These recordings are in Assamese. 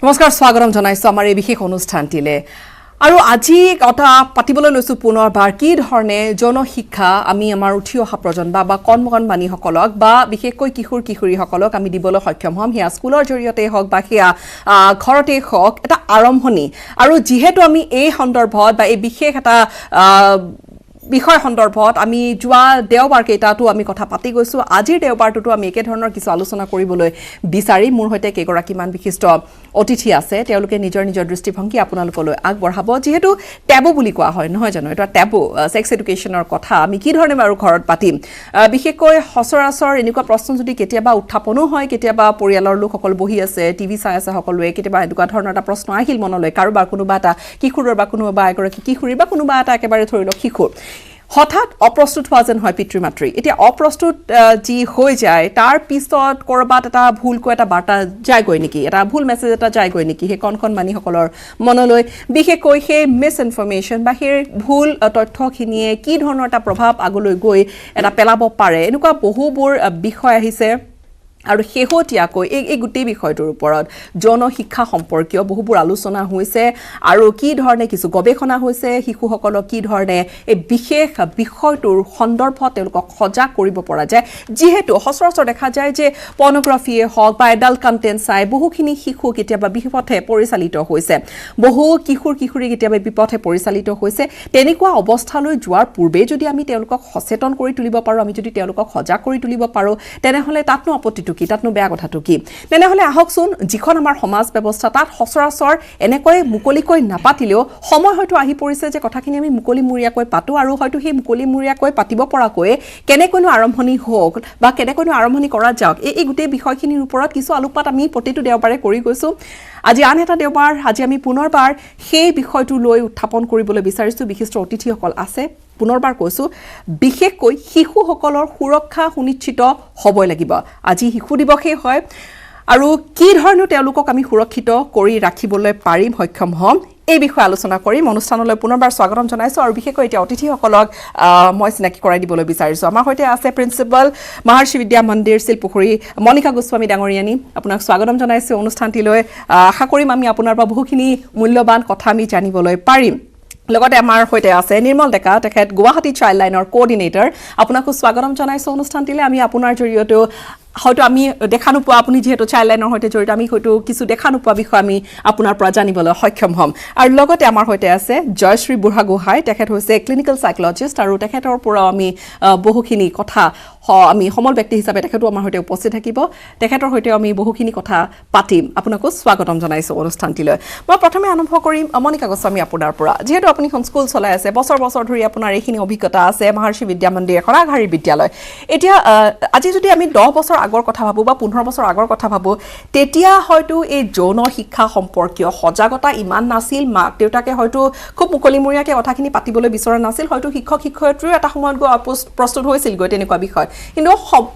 নমস্কাৰ স্বাগতম জনাইছো আমাৰ এই বিশেষ অনুষ্ঠানটিলে আৰু আজি কথা পাতিবলৈ লৈছো পুনৰবাৰ কি ধৰণে জনশিক্ষা আমি আমাৰ উঠি অহা প্ৰজন্ম বা কৰ্মকৰ্মানীসকলক বা বিশেষকৈ কিশোৰ-কিশোৰীসকলক আমি দিবলৈ সক্ষম হ'ম হিয়া স্কুলৰ জৰিয়তে হওক বা হিয়া ঘৰতে হওক এটা আৰম্ভণি আৰু যিহেতু আমি এই সন্দৰ্ভত বা এই বিশেষ এটা বিষয় সন্দৰ্ভত আমি যোৱা দেওবাৰ কেইটাটো আমি কথা পাতি গৈছো আজিৰ দেওবাৰটোতো আমি একে ধৰণৰ কিছু আলোচনা কৰিবলৈ বিচাৰি মোৰ হৈতে কেইগৰাকীমান বিশিষ্ট অতিথি আছে তেওঁলোকে নিজৰ দৃষ্টিভংগী আপোনালোকলৈ আগবঢ়াব যেহেতু ট্যাবু বুলি কোৱা হয় নহয় জানো এটা ট্যাবু সেক্স এডুকেশ্যনৰ কথা আমি কি ধৰণে বাৰু ঘৰত পাতিম বিশেষকৈ সচৰাচৰ এনেকুৱা প্ৰশ্ন যদি কেতিয়াবা উত্থাপনো হয় কেতিয়াবা পৰিয়ালৰ লোকসকল বহি আছে টিভি চাই আছে সকলোৱে কেতিয়াবা এনেকুৱা ধৰণৰ এটা প্ৰশ্ন আহিল মনলৈ কাৰোবাৰ কোনোবা এটা কিশোৰৰ বা কোনোবা এগৰাকী কিশোৰী বা কোনোবা এটা একেবাৰে ধৰি লওক শিশু হঠাৎ অপ্ৰস্তুত হোৱা যেন হয় পিতৃ-মাতৃ এতিয়া অপ্ৰস্তুত যি হৈ যায় তাৰ পিছত কৰবাত এটা ভুলকৈ এটা বাৰ্তা যায়গৈ নেকি এটা ভুল মেছেজ এটা যায়গৈ নেকি সেই কণকণমানীসকলৰ মনলৈ বিশেষকৈ সেই মিছ ইনফৰমেশ্যন বা সেই ভুল তথ্যখিনিয়ে কি ধৰণৰ এটা প্ৰভাৱ আগলৈ গৈ এটা পেলাব পাৰে এনেকুৱা বহুবোৰ বিষয় আহিছে আৰু শেহতীয়াকৈ এই গোটেই বিষয়টোৰ ওপৰত জনশিক্ষা সম্পৰ্কীয় বহুবোৰ আলোচনা হৈছে আৰু কি ধৰণে কিছু গৱেষণা হৈছে শিশুসকলক কি ধৰণে এই বিশেষ বিষয়টোৰ সন্দৰ্ভত তেওঁলোকক সজাগ কৰিব পৰা যায় যিহেতু সচৰাচৰ দেখা যায় যে পৰ্নোগ্ৰাফিয়ে হওক বা এডাল্ট কণ্টেণ্ট চাই বহুখিনি শিশু কেতিয়াবা বিপথে পৰিচালিত হৈছে বহু কিশোৰ-কিশোৰী কেতিয়াবা বিপথে পৰিচালিত হৈছে তেনেকুৱা অৱস্থালৈ যোৱাৰ পূৰ্বে যদি আমি তেওঁলোকক সচেতন কৰি তুলিব পাৰোঁ আমি যদি তেওঁলোকক সজাগ কৰি তুলিব পাৰোঁ তেনেহ'লে তাতনো আপত্তিটো কি তাতনো বেয়া কথাটো কি তেনেহ'লে আহকচোন যিখন আমাৰ সমাজ ব্যৱস্থা তাত সচৰাচৰ এনেকৈ মুকলিকৈ নাপাতিলেও সময় হয়তো আহি পৰিছে যে কথাখিনি আমি মুকলিমূৰীয়াকৈ পাতোঁ আৰু হয়তো সেই মুকলিমূৰীয়াকৈ পাতিব পৰাকৈ কেনেকৈনো আৰম্ভণি হওক বা কেনেকৈনো আৰম্ভণি কৰা যাওক এই গোটেই বিষয়খিনিৰ ওপৰত কিছু আলোকপাত আমি প্ৰতিটো দেওবাৰে কৰি গৈছোঁ আজি আন এটা দেওবাৰ আজি আমি পুনৰবাৰ সেই বিষয়টো লৈ উত্থাপন কৰিবলৈ বিচাৰিছোঁ বিশিষ্ট অতিথিসকল আছে পুনৰবাৰ কৈছোঁ বিশেষকৈ শিশুসকলৰ সুৰক্ষা সুনিশ্চিত হ'বই লাগিব আজি শিশু দিৱসেই হয় আৰু কি ধৰণে তেওঁলোকক আমি সুৰক্ষিত কৰি ৰাখিবলৈ পাৰিম সক্ষম হ'ম এই বিষয়ে আলোচনা কৰিম অনুষ্ঠানলৈ পুনৰবাৰ স্বাগতম জনাইছোঁ আৰু বিশেষকৈ এতিয়া অতিথিসকলক মই চিনাকি কৰাই দিবলৈ বিচাৰিছোঁ আমাৰ সৈতে আছে প্ৰিন্সিপাল মহৰ্ষি বিদ্যা মন্দিৰ শিলপুখুৰী মণিকা গোস্বামী ডাঙৰীয়ানী আপোনাক স্বাগতম জনাইছোঁ অনুষ্ঠানটিলৈ আশা কৰিম আমি আপোনাৰ পৰা বহুখিনি মূল্যৱান কথা আমি জানিবলৈ পাৰিম লগতে আমাৰ হৈতে আছে নিৰ্মল ডেকা তেখেত গুৱাহাটী চাইল্ড লাইনৰ কোঅৰ্ডিনেটৰ আপোনাকো স্বাগতম জনাইছোঁ অনুষ্ঠানটিলৈ আমি আপোনাৰ জৰিয়তেও হয়তো আমি দেখা নোপোৱা আপুনি যিহেতু চাইল্ড লাইনৰ সৈতে জড়িত আমি হয়তো কিছু দেখা নোপোৱা বিষয় আমি আপোনাৰ পৰা জানিবলৈ সক্ষম হ'ম আৰু লগতে আমাৰ সৈতে আছে জয়শ্ৰী বুঢ়াগোহাঁই তেখেত হৈছে ক্লিনিকেল সাইকলজিষ্ট আৰু তেখেতৰ পৰাও আমি বহুখিনি কথা আমি সমল ব্যক্তি হিচাপে তেখেতো আমাৰ সৈতে উপস্থিত থাকিব তেখেতৰ সৈতে আমি বহুখিনি কথা পাতিম আপোনাকো স্বাগতম জনাইছোঁ অনুষ্ঠানটিলৈ মই প্ৰথমে আৰম্ভ কৰিম মণিকা গোস্বামী আপোনাৰ পৰা যিহেতু আপুনি এখন স্কুল চলাই আছে বছৰ ধৰি আপোনাৰ এইখিনি অভিজ্ঞতা আছে মহৰ্ষি বিদ্যা মন্দিৰ এখন আগশাৰীৰ বিদ্যালয় এতিয়া আজি যদি আমি 10 বছৰ আগৰ কথা ভাবো বা 15 বছৰ আগৰ কথা ভাবো তেতিয়া হয়তো এই যৌন শিক্ষা সম্পৰ্কীয় সজাগতা ইমান নাছিল মাক দেউতাকে হয়তো খুব মুকলিমূৰীয়াকৈ কথাখিনি পাতিবলৈ বিচৰা নাছিল হয়তো শিক্ষক শিক্ষয়িত্ৰীও এটা সময়ত গৈ প্ৰস্তুত হৈছিল গৈ তেনেকুৱা বিষয় কিন্তু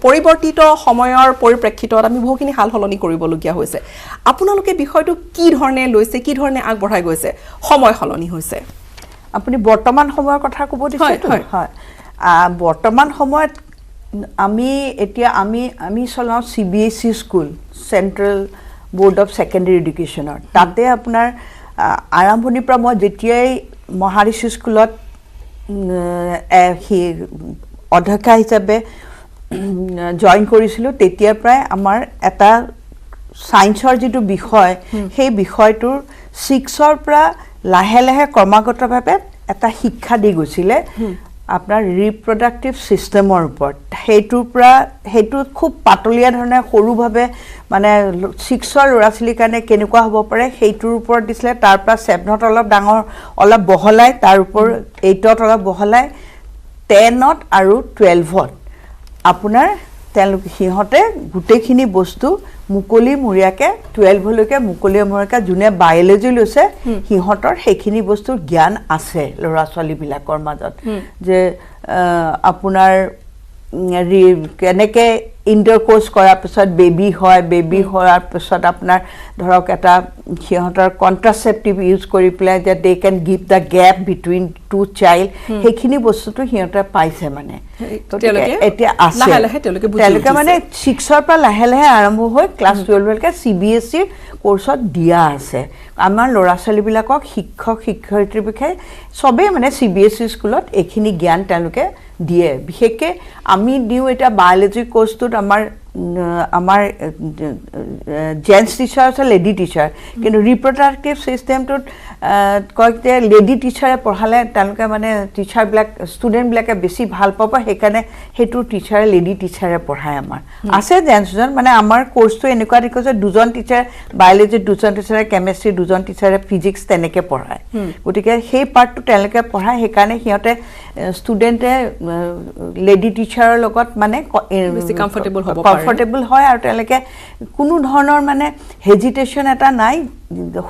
পৰিৱৰ্তিত সময়ৰ পৰিপ্ৰেক্ষিতত আমি বহুখিনি হাল সলনি কৰিবলগীয়া হৈছে আপোনালোকে বিষয়টো কি ধৰণে লৈছে কি ধৰণে আগবঢ়াই গৈছে সময় সলনি হৈছে আপুনি বৰ্তমান সময়ৰ কথা ক'ব দিছে হয় বৰ্তমান সময়ত আমি চলাওঁ CBSE school central board of secondary এডুকেশ্যনৰ তাতে আপোনাৰ আৰম্ভণিৰ পৰা মই যেতিয়াই মহাৰিষি স্কুলত অধ্যক্ষা হিচাপে জইন কৰিছিলোঁ তেতিয়াৰ পৰাই আমাৰ এটা ছায়েন্সৰ যিটো বিষয় সেই বিষয়টোৰ 6ৰ পৰা লাহে লাহে ক্ৰমাগতভাৱে এটা শিক্ষা দি গৈছিলে আপোনাৰ ৰিপ্ৰডাক্টিভ ছিষ্টেমৰ ওপৰত সেইটো খুব পাতলীয়া ধৰণে সৰুভাৱে মানে 6ৰ ল'ৰা ছোৱালীৰ কাৰণে কেনেকুৱা হ'ব পাৰে সেইটোৰ ওপৰত দিছিলে তাৰ পৰা 7ত অলপ ডাঙৰ অলপ বহলাই তাৰ ওপৰত 8ত অলপ বহলাই 10ত আৰু 12ত আপোনাৰ তেওঁলোকে সিহঁতে গোটেইখিনি বস্তু মুকলিমূৰীয়াকৈ 12লৈকে মুকলিমূৰীয়াকৈ যোনে বায়'লজি লৈছে সিহঁতৰ সেইখিনি বস্তুৰ জ্ঞান আছে ল'ৰা ছোৱালীবিলাকৰ মাজত যে আপোনাৰ কেনেকে ইণ্টাৰকোৰ্চ কৰাৰ পিছত বেবী হয় বেবী হোৱাৰ পিছত আপোনাৰ ধৰক এটা সিহঁতৰ কণ্ট্ৰাচেপ্টিভ ইউজ কৰি পেলাই যে they can give the gap between two child সেইখিনি বস্তুটো সিহঁতে পাইছে মানে এতিয়া আছে তেওঁলোকে মানে 6ৰ পৰা লাহে লাহে আৰম্ভ হৈ ক্লাছ 12লৈকে CBSE কোৰ্চত দিয়া আছে আমাৰ ল'ৰা ছোৱালীবিলাকক শিক্ষক শিক্ষয়িত্ৰীৰ বিষয়ে চবেই মানে CBSE স্কুলত এইখিনি জ্ঞান তেওঁলোকে দিয়ে বিশেষকৈ আমি দিওঁ এটা বায়'লজি কোৰ্চটোত আমাৰ জেন্টছ টিচাৰ আছে লেডি টিচাৰ কিন্তু ৰিপ্ৰডাক্টিভ চিষ্টেমটোত কয় যে লেডি টিচাৰে পঢ়ালে তেওঁলোকে মানে টিচাৰবিলাক ষ্টুডেণ্টবিলাকে বেছি ভাল পাব সেইকাৰণে সেইটো টিচাৰে লেডি টিচাৰে পঢ়ায় আমাৰ আছে জেন্টছজন মানে আমাৰ কোৰ্চটো এনেকুৱা দেখোঁ যে 2জন টিচাৰ বায়'লজিত 2জন টিচাৰে কেমেষ্ট্ৰি 2জন টিচাৰে ফিজিক্স তেনেকৈ পঢ়ায় গতিকে সেই পাৰ্টটো তেওঁলোকে পঢ়ায় সেইকাৰণে সিহঁতে ষ্টুডেণ্টে লেডি টিচাৰৰ লগত মানে কমফৰ্টেবল হয় আৰু তেওঁলোকে কোনো ধৰণৰ মানে হেজিটেশ্যন এটা নাই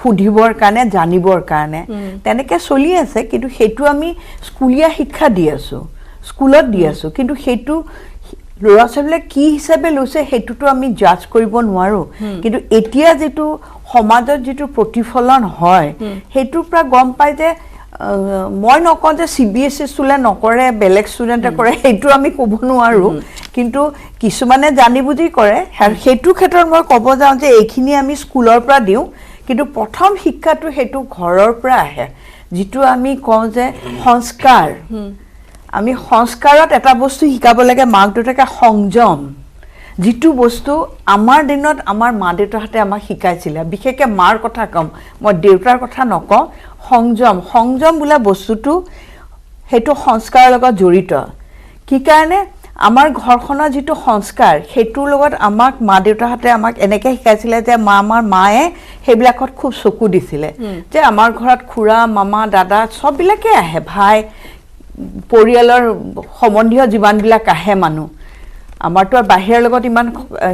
সুধিবৰ কাৰণে জানিবৰ কাৰণে তেনেকৈ চলি আছে কিন্তু সেইটো আমি স্কুলীয়া শিক্ষা দি আছোঁ স্কুলত দি আছোঁ কিন্তু সেইটো ল'ৰা ছোৱালীবিলাক কি হিচাপে লৈছে সেইটোতো আমি জাজ কৰিব নোৱাৰোঁ কিন্তু এতিয়া যিটো সমাজত যিটো প্ৰতিফলন হয় সেইটোৰ পৰা গম পাই যে মই নকওঁ যে CBSE ষ্টুডেণ্ট নকৰে বেলেগ ষ্টুডেণ্টে কৰে সেইটো আমি ক'ব নোৱাৰোঁ কিন্তু কিছুমানে জানি বুজি কৰে আৰু সেইটো ক্ষেত্ৰত মই ক'ব যাওঁ যে এইখিনি আমি স্কুলৰ পৰা দিওঁ কিন্তু প্ৰথম শিক্ষাটো সেইটো ঘৰৰ পৰা আহে যিটো আমি কওঁ যে সংস্কাৰ আমি সংস্কাৰত এটা বস্তু শিকাব লাগে মাক দেউতাকে সংযম যিটো বস্তু আমাৰ দিনত আমাৰ মা দেউতাহঁতে আমাক শিকাইছিলে বিশেষকৈ মাৰ কথা ক'ম মই দেউতাৰ কথা নকওঁ সংযম বোলা বস্তুটো সেইটো সংস্কাৰৰ লগত জড়িত কি কাৰণে আমাৰ ঘৰখনৰ যিটো সংস্কাৰ সেইটোৰ লগত আমাক মা দেউতাহঁতে আমাক এনেকৈ শিকাইছিলে যে আমাৰ মায়ে সেইবিলাকত খুব চকু দিছিলে যে আমাৰ ঘৰত খুৰা মামা দাদা চববিলাকে আহে ভাই পৰিয়ালৰ সম্বন্ধীয় যিমানবিলাক আহে মানুহ আমাৰতো আৰু বাহিৰৰ লগত ইমান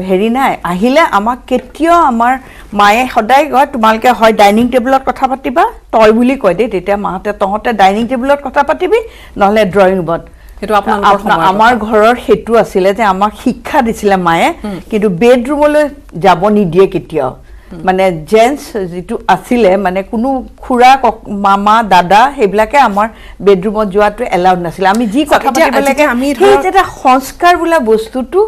হেৰি নাই আহিলে আমাক কেতিয়াও আমাৰ মায়ে সদায় কয় তোমালোকে হয় ডাইনিং টেবুলত কথা পাতিবা তই বুলি কয় দেই তেতিয়া মাহঁতে তহঁতে ডাইনিং টেবুলত কথা পাতিবি নহ'লে ড্ৰয়িং ৰুমত সেইটো আমাৰ ঘৰৰ সেইটো আছিলে যে আমাক শিক্ষা দিছিলে মায়ে কিন্তু বেডৰুমলৈ যাব নিদিয়ে কেতিয়াও মানে জেন্টছ যিটো আছিলে মানে কোনো খুৰা মামা দাদা সেইবিলাকে আমাৰ বেডৰুমত যোৱাটো এলাউড নাছিলে আমি যি কথা পাতিব লাগে আমি এটা সংস্কাৰ বোলা বস্তুটো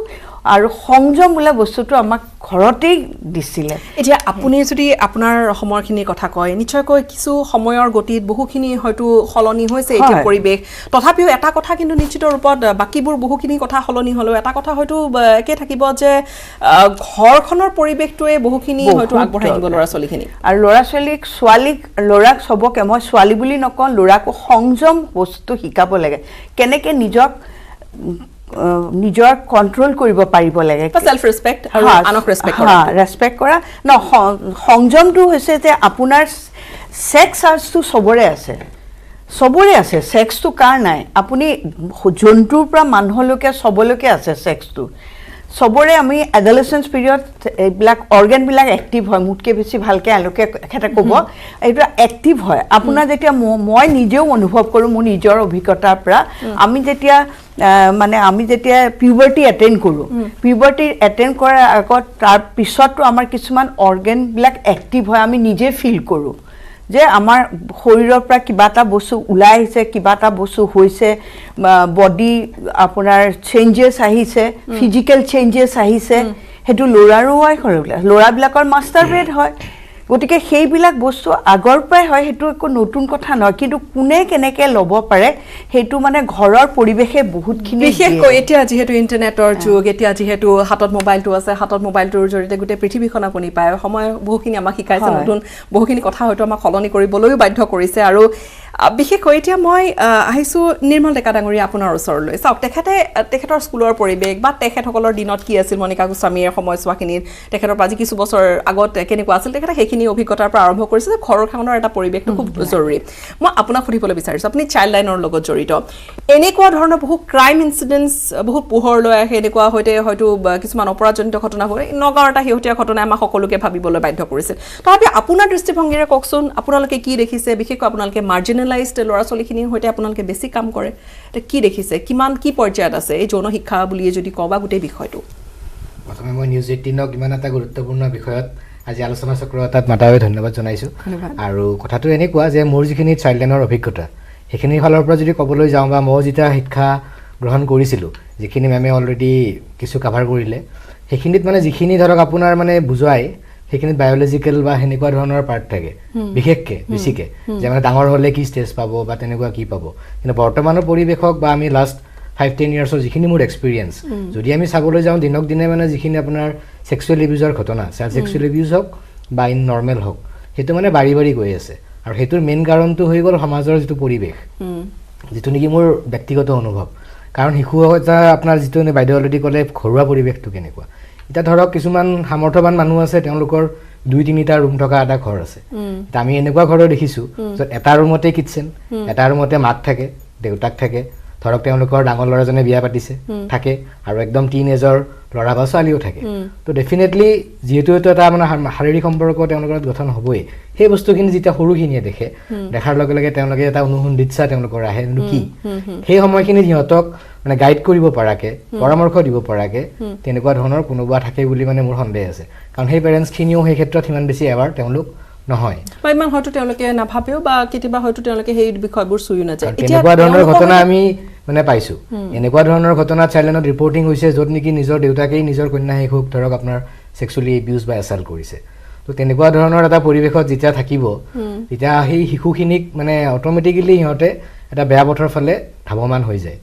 আৰু সংযম বোলা বস্তুটো আমাক ঘৰতেই দিছিলে এতিয়া আপুনি যদি আপোনাৰ সময়খিনিৰ কথা কয় নিশ্চয়কৈ কিছু সময়ৰ গতিত বহুখিনি হয়তো সলনি হৈছে এতিয়া পৰিৱেশ তথাপিও এটা কথা কিন্তু নিশ্চিত ৰূপত বাকিবোৰ বহুখিনি কথা সলনি হ'লেও এটা কথা হয়তো একে থাকিব যে ঘৰখনৰ পৰিৱেশটোৱে বহুখিনি হয়তো আগবঢ়াই নিব ল'ৰা ছোৱালীখিনি আৰু ল'ৰা ছোৱালীক ল'ৰাক চবকে মই ছোৱালী বুলি নকওঁ ল'ৰাকো সংযম বস্তু শিকাব লাগে কেনেকৈ নিজৰ কন্ট্ৰোল কৰিব পাৰিব লাগে সেলফ ৰেসপেক্ট আৰু আনক ৰেসপেক্ট কৰা ন সংযমটো হৈছে যে আপোনাৰ সেক্স আৰ্টছটো সবৰে আছে সেক্সটো কাৰ নাই আপুনি জন্তুৰ পৰা মানুহলৈকে সবলৈকে আছে সেক্সটো সবৰে আমি এডলেসেন্স পিৰিয়ড এইবিলাক অৰ্গেনবিলাক এক্টিভ হয় মুটকে বেছি ভালকে আলোকে এখেতে ক'ব এইটো এক্টিভ হয় আপোনাৰ যেতিয়া মই নিজেও অনুভৱ কৰোঁ মোৰ নিজৰ অভিজ্ঞতাৰ পৰা আমি যেতিয়া পিউবাৰ্টি এটেইন কৰোঁ পিউবাৰ্টি এটেইন কৰাৰ আগত তাৰ পিছতো আমাৰ কিছুমান অৰ্গেনবিলাক এক্টিভ হয় আমি নিজে ফিল কৰোঁ যে আমাৰ শৰীৰৰ পৰা কিবা এটা বস্তু ওলাই আহিছে কিবা এটা বস্তু হৈছে বডি আপোনাৰ চেঞ্জেছ আহিছে ফিজিকেল চেঞ্জেছ আহিছে সেইটো ল'ৰাৰো হয় ল'ৰাবিলাকৰ মাষ্টাৰ ব্ৰেড হয় গতিকে সেইবিলাক বস্তু আগৰ পৰাই হয় সেইটো একো নতুন কথা নহয় কিন্তু কোনে কেনেকৈ ল'ব পাৰে সেইটো মানে ঘৰৰ পৰিৱেশে বহুতখিনি বিশেষকৈ এতিয়া যিহেতু ইণ্টাৰনেটৰ যুগ এতিয়া যিহেতু হাতত মোবাইলটো আছে হাতত মোবাইলটোৰ জৰিয়তে গোটেই পৃথিৱীখন আপুনি পায় সময় বহুখিনি আমাক শিকাইছে নতুন বহুখিনি কথা হয়তো আমাক সলনি কৰিবলৈও বাধ্য কৰিছে আৰু বিশেষকৈ এতিয়া মই আহিছোঁ নিৰ্মল ডেকা ডাঙৰীয়া আপোনাৰ ওচৰলৈ চাওক তেখেতৰ স্কুলৰ পৰিৱেশ বা তেখেতসকলৰ দিনত কি আছিল মণিকা গোস্বামীৰ সময়ছোৱাখিনিত তেখেতৰ আজি কিছু বছৰ আগত কেনেকুৱা আছিল তেখেতে সেইখিনি অভিজ্ঞতাৰ পৰা আৰম্ভ কৰিছে যে ঘৰখনৰ এটা পৰিৱেশটো খুব জৰুৰী মই আপোনাক সুধিবলৈ বিচাৰিছোঁ আপুনি চাইল্ড লাইনৰ লগত জড়িত এনেকুৱা ধৰণৰ বহু ক্ৰাইম ইনচিডেণ্টছ বহুত পোহৰলৈ আহে এনেকুৱা হয়তো কিছুমান অপৰাধজনিত ঘটনা হয় নগাঁৱৰ এটা শেহতীয়া ঘটনাই আমাক সকলোকে ভাবিবলৈ বাধ্য কৰিছিল তথাপি আপোনাৰ দৃষ্টিভংগীৰে কওকচোন আপোনালোকে কি দেখিছে বিশেষকৈ আপোনালোকে মাৰ্জিনেল মাৰ্জিনেলাইজড ল'ৰা ছোৱালীখিনিৰ সৈতে আপোনালোকে বেছি কাম কৰে কি দেখিছে কিমান কি পৰ্যায়ত আছে এই যৌন শিক্ষা বুলিয়ে যদি কওঁ বা গোটেই বিষয়টো প্ৰথমে মই নিউজ 18ক ইমান এটা গুৰুত্বপূৰ্ণ বিষয়ত আজি আলোচনা চক্ৰ এটাত মাতাৰ বাবে ধন্যবাদ জনাইছোঁ আৰু কথাটো এনেকুৱা যে মোৰ যিখিনি চাইল্ড লাইনৰ অভিজ্ঞতা সেইখিনিৰ ফালৰ পৰা যদি ক'বলৈ যাওঁ বা মই যেতিয়া শিক্ষা গ্ৰহণ কৰিছিলোঁ যিখিনি মেমে অলৰেডি কিছু কাভাৰ কৰিলে সেইখিনিত মানে যিখিনি ধৰক আপোনাৰ মানে বুজোৱাই সেইখিনিত বায়'লজিকেল বা সেনেকুৱা ধৰণৰ পাৰ্ট থাকে বিশেষকৈ বেছিকৈ যে মানে ডাঙৰ হ'লে কি ষ্টেজ পাব বা তেনেকুৱা কি পাব কিন্তু বৰ্তমানৰ পৰিৱেশক বা আমি লাষ্ট 5-10 ইয়াৰ্ছৰ যিখিনি মোৰ এক্সপিৰিয়েঞ্চ যদি আমি চাবলৈ যাওঁ দিনক দিনে মানে যিখিনি আপোনাৰ ছেক্সুৱেল এবিউজৰ ঘটনা চাইল্ড ছেক্সুৱেল এবিউজ হওক বা ইন নৰ্মেল হওক সেইটো মানে বাঢ়ি বাঢ়ি গৈ আছে আৰু সেইটোৰ মেইন কাৰণটো হৈ গ'ল সমাজৰ যিটো পৰিৱেশ যিটো নেকি মোৰ ব্যক্তিগত অনুভৱ কাৰণ শিশু এটা আপোনাৰ যিটো বাইদেউ অলৰেডি ক'লে ঘৰুৱা পৰিৱেশটো কেনেকুৱা এতিয়া ধৰক কিছুমান সামৰ্থ্যৱান মানুহ আছে তেওঁলোকৰ 2-3টা ৰুম থকা এটা ঘৰ আছে এতিয়া আমি এনেকুৱা ঘৰো দেখিছোঁ য'ত এটা ৰুমতে কিটচেন এটা ৰুমতে মাক থাকে দেউতাক থাকে ধৰক তেওঁলোকৰ ডাঙৰ ল'ৰাজনে বিয়া পাতিছে থাকে আৰু একদম টিনেজৰ ল'ৰা বা ছোৱালীও থাকে তো ডেফিনেটলি যিহেতু এইটো এটা মানে শাৰীৰিক সম্পৰ্ক তেওঁলোকৰ গঠন হ'বই সেই বস্তুখিনি যেতিয়া সৰুখিনিয়ে দেখে দেখাৰ লগে লগে তেওঁলোকে এটা অনুসন্ধিৎসা তেওঁলোকৰ আহে কি সেই সময়খিনি সিহঁতক মানে গাইড কৰিব পৰাকে পৰামৰ্শ দিব পৰাকে তেনেকুৱা ধৰণৰ কোনোবা থাকে বুলি মানে মোৰ সন্দেহ আছে কাৰণ সেই পেৰেণ্টছখিনিও সেই ক্ষেত্ৰত সিমান বেছি এবাৰ তেওঁলোক নহয় বা ইমান হয়তো তেওঁলোকে নাভাবেও বা কেতিয়াবা হয়তো তেওঁলোকে সেই বিষয়বোৰ চুইও নাযায় এনেকুৱা ধৰণৰ ঘটনা আমি মানে পাইছোঁ এনেকুৱা ধৰণৰ ঘটনা চাইল্ডলাইনত ৰিপৰ্টিং হৈছে য'ত নেকি নিজৰ দেউতাকেই নিজৰ কন্যা শিশুক ধৰক আপোনাৰ ছেক্সুৱেলি এবিউজ বা এছাল্ট কৰিছে তো তেনেকুৱা ধৰণৰ এটা পৰিৱেশত যেতিয়া থাকিব তেতিয়া সেই শিশুখিনিক মানে অট'মেটিকেলি সিহঁতে এটা বেয়া পথৰ ফালে ধাৱমান হৈ যায়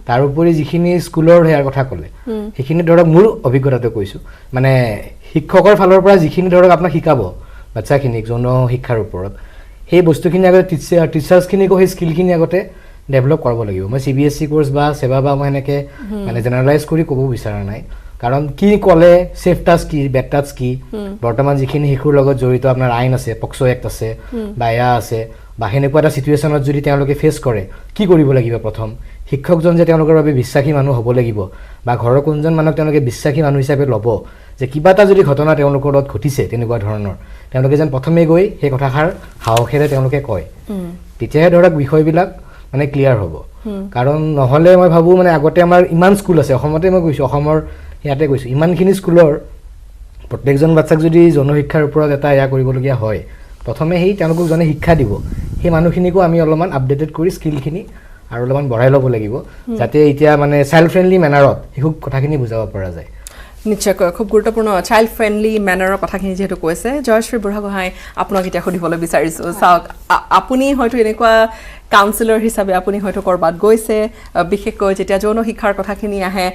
তাৰোপৰি যিখিনি স্কুলৰ সেয়াৰ কথা ক'লে সেইখিনি ধৰক মোৰ অভিজ্ঞতাটো কৈছোঁ মানে শিক্ষকৰ ফালৰ পৰা যিখিনি ধৰক আপোনাক শিকাব বাচ্চাখিনিক যৌন শিক্ষাৰ ওপৰত সেই বস্তুখিনি আগতে টিচাৰ্ছখিনিকো সেই স্কিলখিনি আগতে ডেভেলপ কৰিব লাগিব মই CBSE কোৰ্চ বা সেৱা বা মই এনেকৈ মানে জেনেৰেলাইজ কৰি ক'ব বিচৰা নাই কাৰণ কি ক'লে ছেফ টাচ কি বেড টাচ কি বৰ্তমান যিখিনি শিশুৰ লগত জড়িত আপোনাৰ আইন আছে পক্সো এক্ট আছে বা এয়া আছে বা সেনেকুৱা এটা চিটুৱেশ্যনত যদি তেওঁলোকে ফেচ কৰে কি কৰিব লাগিব প্ৰথম শিক্ষকজন যে তেওঁলোকৰ বাবে বিশ্বাসী মানুহ হ'ব লাগিব বা ঘৰৰ কোনজন মানুহক তেওঁলোকে বিশ্বাসী মানুহ হিচাপে ল'ব যে কিবা এটা যদি ঘটনা তেওঁলোকৰ লগত ঘটিছে তেনেকুৱা ধৰণৰ তেওঁলোকে যেন প্ৰথমে গৈ সেই কথাষাৰ সাহসেৰে তেওঁলোকে কয় তেতিয়াহে ধৰক বিষয়বিলাক মানে ক্লিয়াৰ হ'ব কাৰণ নহ'লে মই ভাবোঁ মানে আগতে আমাৰ ইমান স্কুল আছে অসমতে মই কৈছোঁ অসমৰ ইয়াতে কৈছোঁ ইমানখিনি স্কুলৰ প্ৰত্যেকজন বাচ্চাক যদি জনশিক্ষাৰ ওপৰত এটা এয়া কৰিবলগীয়া হয় প্ৰথমে সেই তেওঁলোকক জনে শিক্ষা দিব সেই মানুহখিনিকো আমি অলপমান আপডেটেড কৰি স্কিলখিনি আৰু অলপমান বঢ়াই ল'ব লাগিব যাতে এতিয়া মানে চাইল্ড ফ্ৰেণ্ডলি মেনাৰত শিশুক কথাখিনি বুজাব পৰা যায় নিশ্চয়কৈ খুব গুৰুত্বপূৰ্ণ চাইল্ড ফ্ৰেণ্ডলি মেনাৰৰ কথাখিনি যিহেতু কৈছে জয়শ্ৰী বুঢ়াগোহাঁই আপোনাক এতিয়া সুধিবলৈ বিচাৰিছোঁ চাওক আপুনি হয়তো এনেকুৱা কাউন্সিলৰ হিচাপে আপুনি হয়তো ক'ৰবাত গৈছে বিশেষকৈ যেতিয়া যৌন শিক্ষাৰ কথাখিনি আহে